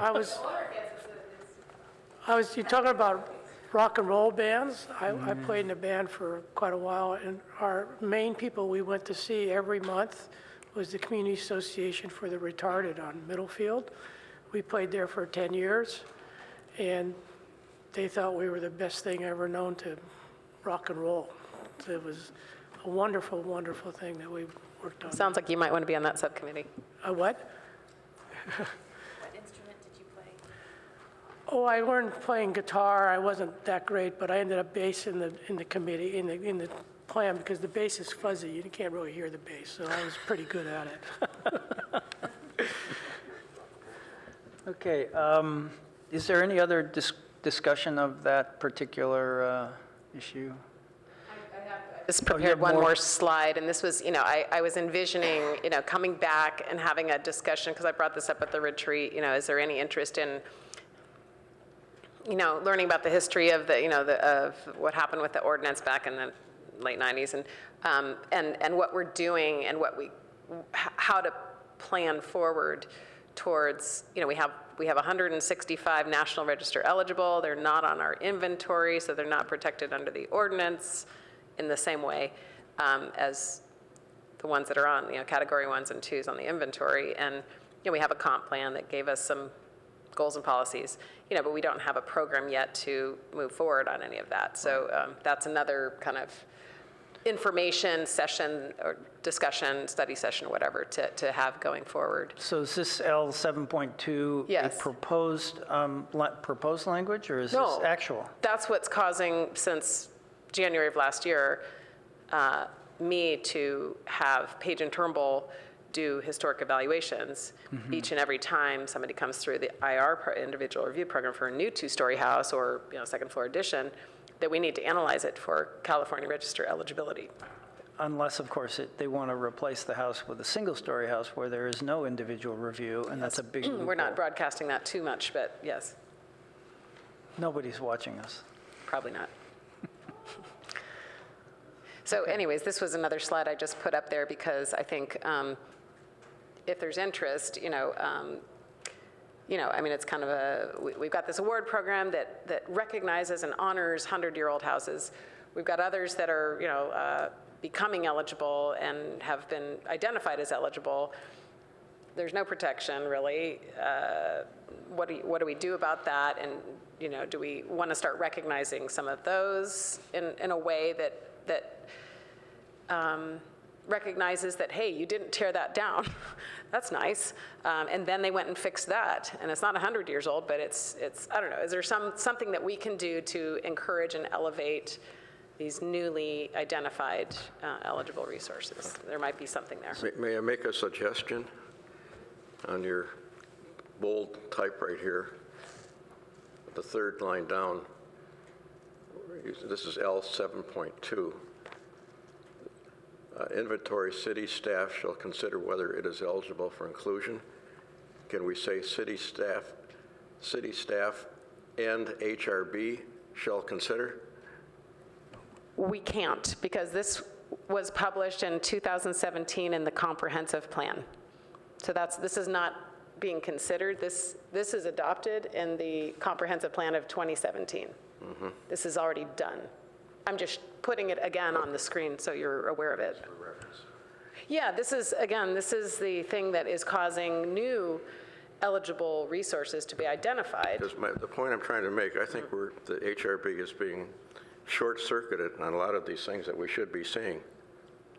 You're talking about rock and roll bands. I played in a band for quite a while, and our main people we went to see every month was the Community Association for the Retarded on Middlefield. We played there for 10 years, and they thought we were the best thing ever known to rock and roll. So it was a wonderful, wonderful thing that we worked on. sounds like you might want to be on that subcommittee. A what? What instrument did you play? Oh, I learned playing guitar. I wasn't that great, but I ended up bass in the committee, in the plan, because the bass is fuzzy. You can't really hear the bass, so I was pretty good at it. Okay, is there any other discussion of that particular issue? Just Oh, you have prepared one more? more slide, and this was, I was envisioning, coming back and having a discussion, because I brought this up at the retreat, is there any interest in, learning about the history of of what happened with the ordinance back in the late 90s, and what we're doing and how to plan forward towards, we have 165 National Register eligible. They're not on our inventory, so they're not protected under the ordinance in the same way as the ones that are on, category 1s and 2s on the inventory. And, we have a comp plan that gave us some goals and policies, but we don't have a program yet to move forward on any of that. So that's another kind of information session or discussion, study session, or whatever, to have going forward. So is this L 7.2 Yes. a proposed language, or is No. this actual? That's what's causing, since January of last year, me to have Page and Turnbull do historic evaluations each and every time somebody comes through the individual review program for a new 2-story house or second floor addition, that we need to analyze it for California Register eligibility. Unless, of course, they want to replace the house with a single-story house where there is no individual review, and that's a big loophole. We're not broadcasting that too much, but yes, Nobody's watching us. probably not. So anyways, this was another slide I just put up there because I think if there's interest, it's kind of we've got this award program that recognizes and honors 100-year-old houses. We've got others that are, becoming eligible and have been identified as eligible. There's no protection, really. What do we do about that? And, do we want to start recognizing some of those in a way that that recognizes that, hey, you didn't tear that down. That's nice. And then they went and fixed that. And it's not 100 years old, but it's I don't know, is there something that we can do to encourage and elevate these newly identified eligible resources? There might be something there. May I make a suggestion on your bold type right here? The third line down, this is L 7.2. Inventory city staff shall consider whether it is eligible for inclusion. Can we say city staff and HRB shall consider? We can't, because this was published in 2017 in the comprehensive plan. So this is not being considered. This is adopted in the comprehensive plan of 2017. This is already done. I'm just putting it again on the screen so you're aware of it. Yeah, this is the thing that is causing new eligible resources to be identified. Because the point I'm trying to make, I think the HRB is being short-circuited on a lot of these things that we should be seeing.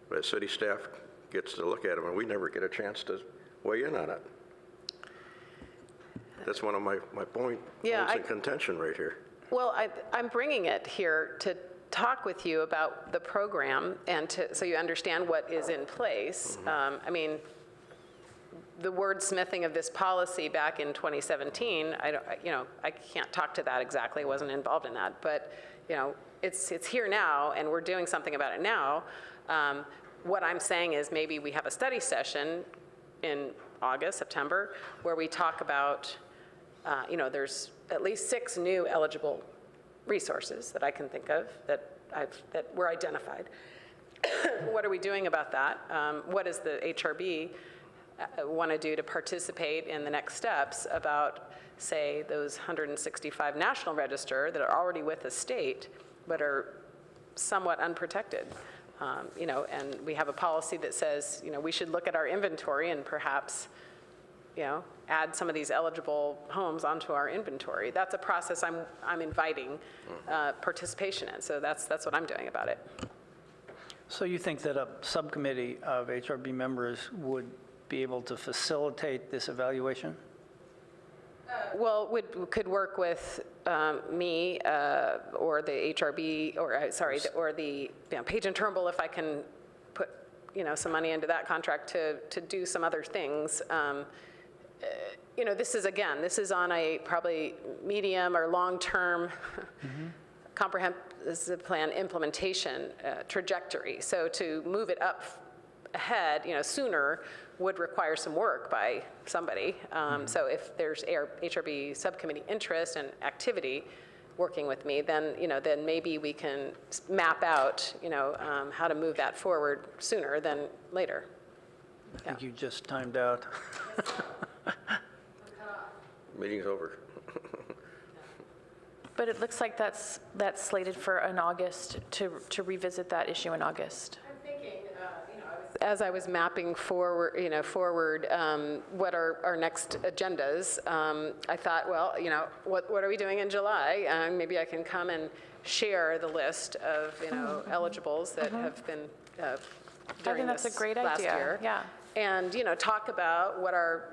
But city staff gets to look at them, and we never get a chance to weigh in on it. That's one of my points in contention right here. Well, I'm bringing it here to talk with you about the program and so you understand what is in place. I mean, the wordsmithing of this policy back in 2017, I can't talk to that exactly. I wasn't involved in that, but it's here now, and we're doing something about it now. What I'm saying is maybe we have a study session in August, September, where we talk about, there's at least 6 new eligible resources that I can think of that were identified. What are we doing about that? What does the HRB want to do to participate in the next steps about, say, those 165 National Register that are already with the state but are somewhat unprotected? And we have a policy that says, we should look at our inventory and perhaps, add some of these eligible homes onto our inventory. That's a process I'm inviting participation in. So that's what I'm doing about it. So you think that a subcommittee of HRB members would be able to facilitate this evaluation? Well, could work with me or the HRB, or the Page and Turnbull, if I can put, some money into that contract to do some other things. This is on a probably medium or long-term comprehensive plan implementation trajectory. So to move it up ahead, sooner would require some work by somebody. So if there's HRB subcommittee interest and activity working with me, then, then maybe we can map out, how to move that forward sooner than later. I think you just timed out. Meeting's over. But it looks like that's slated for in August, to revisit that issue in August. I'm thinking, as I was mapping forward, what are our next agendas, I thought, well, what are we doing in July? Maybe I can come and share the list of, eligibles that have been during that's this a great last idea. year. Yeah. And, talk about what our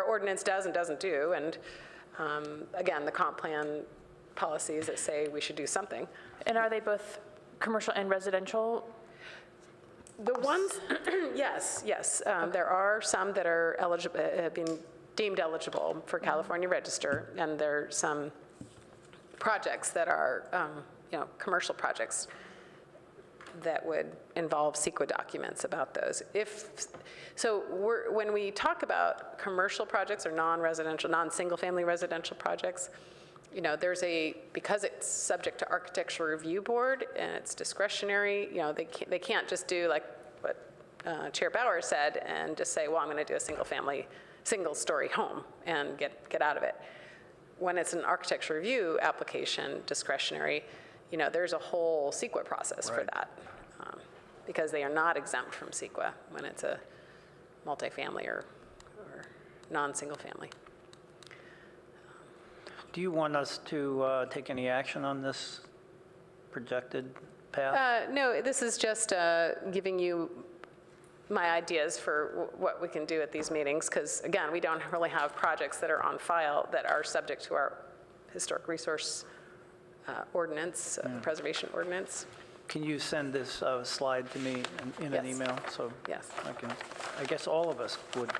ordinance does and doesn't do. And again, the comp plan policies that say we should do something. And are they both commercial and residential? The ones, yes. There are some that are eligible, have been deemed eligible for California Register, and there are some projects that are, commercial projects that would involve CEQA documents about those. When we talk about commercial projects or non-residential, non-single-family residential projects, because it's subject to architectural review board and it's discretionary, they can't just do like what Chair Bauer said and just say, well, I'm going to do a single-story home and get out of it. When it's an architectural review application, discretionary, there's a whole CEQA process for that, because they are not exempt from CEQA when it's a multifamily or non-single family. Do you want us to take any action on this projected path? No, this is just giving you my ideas for what we can do at these meetings, because again, we don't really have projects that are on file that are subject to our historic resource ordinance, preservation ordinance. Can you send this slide to me in an Yes. email? So Yes. I guess all of us could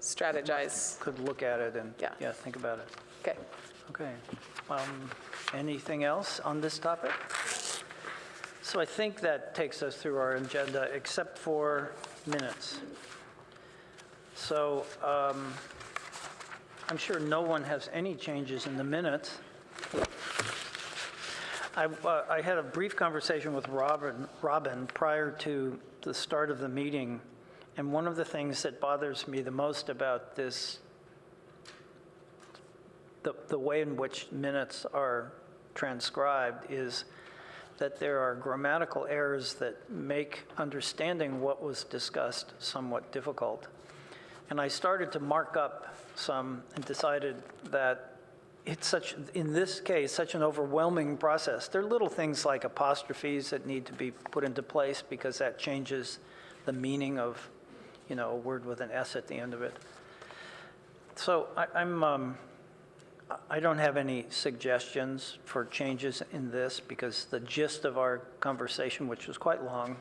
Strategize. look at it and, Yeah. think about it. Okay. Okay. Anything else on this topic? So I think that takes us through our agenda, except for minutes. So I'm sure no one has any changes in the minutes. I had a brief conversation with Robin prior to the start of the meeting, and one of the things that bothers me the most about this, the way in which minutes are transcribed, is that there are grammatical errors that make understanding what was discussed somewhat difficult. And I started to mark up some and decided that it's in this case, such an overwhelming process. There are little things like apostrophes that need to be put into place because that changes the meaning of, a word with an S at the end of it. So I don't have any suggestions for changes in this because the gist of our conversation, which was quite long,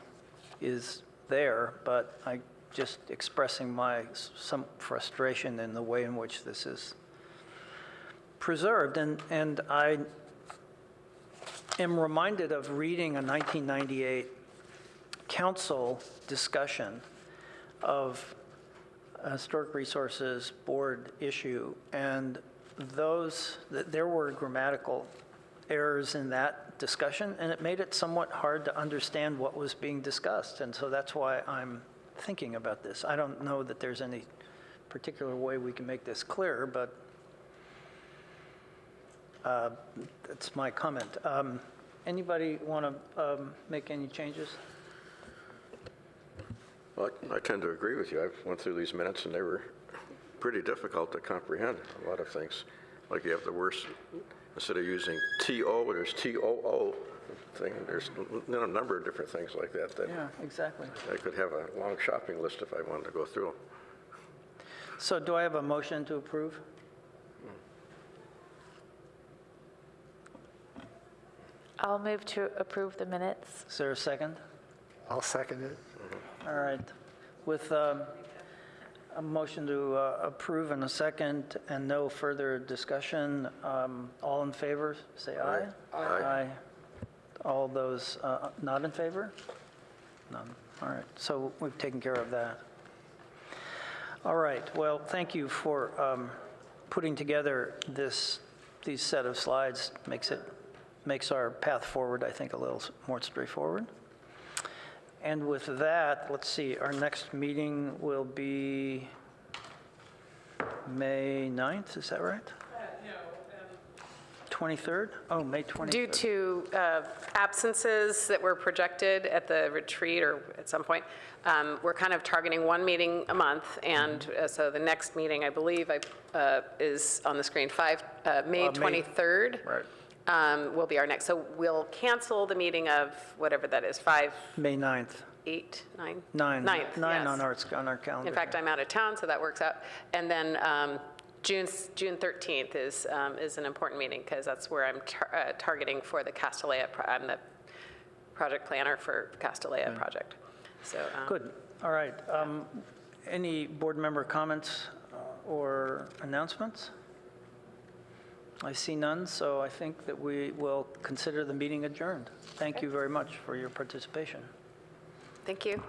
is there, but I just expressing some frustration in the way in which this is preserved. And I am reminded of reading a 1998 council discussion of a Historic Resources Board issue, and there were grammatical errors in that discussion, and it made it somewhat hard to understand what was being discussed. And so that's why I'm thinking about this. I don't know that there's any particular way we can make this clearer, but that's my comment. Anybody want to make any changes? Well, I tend to agree with you. I went through these minutes, and they were pretty difficult to comprehend, a lot of things. Like you have the words, instead of using T-O, there's T-O-O thing. There's a number of different things like that. Yeah, exactly. I could have a long shopping list if I wanted to go through. So do I have a motion to approve? I'll move to approve the minutes. Is there a second? I'll second it. All right. With a motion to approve and a second and no further discussion, all in favor, say aye. Aye. All those not in favor? None. All right. So we've taken care of that. All right. Well, thank you for putting together these set of slides. Makes our path forward, I think, a little more straightforward. And with that, let's see, our next meeting will be May 9th, is that right? 23rd? Oh, May 23rd. Due to absences that were projected at the retreat or at some point, we're kind of targeting one meeting a month, and so the next meeting, I believe, is on the screen, May 23rd. Right. Will be our next. So we'll cancel the meeting of whatever that is, 5, May 9th. 8, 9? 9. 9th, 9 yes. on our calendar. In fact, I'm out of town, so that works out. And then June 13th is an important meeting because that's where I'm targeting for the Castellea. I'm the project planner for Castellea project. So Good. All right. Any board member comments or announcements? I see none, so I think that we will consider the meeting adjourned. Thank you very much for your participation. thank you.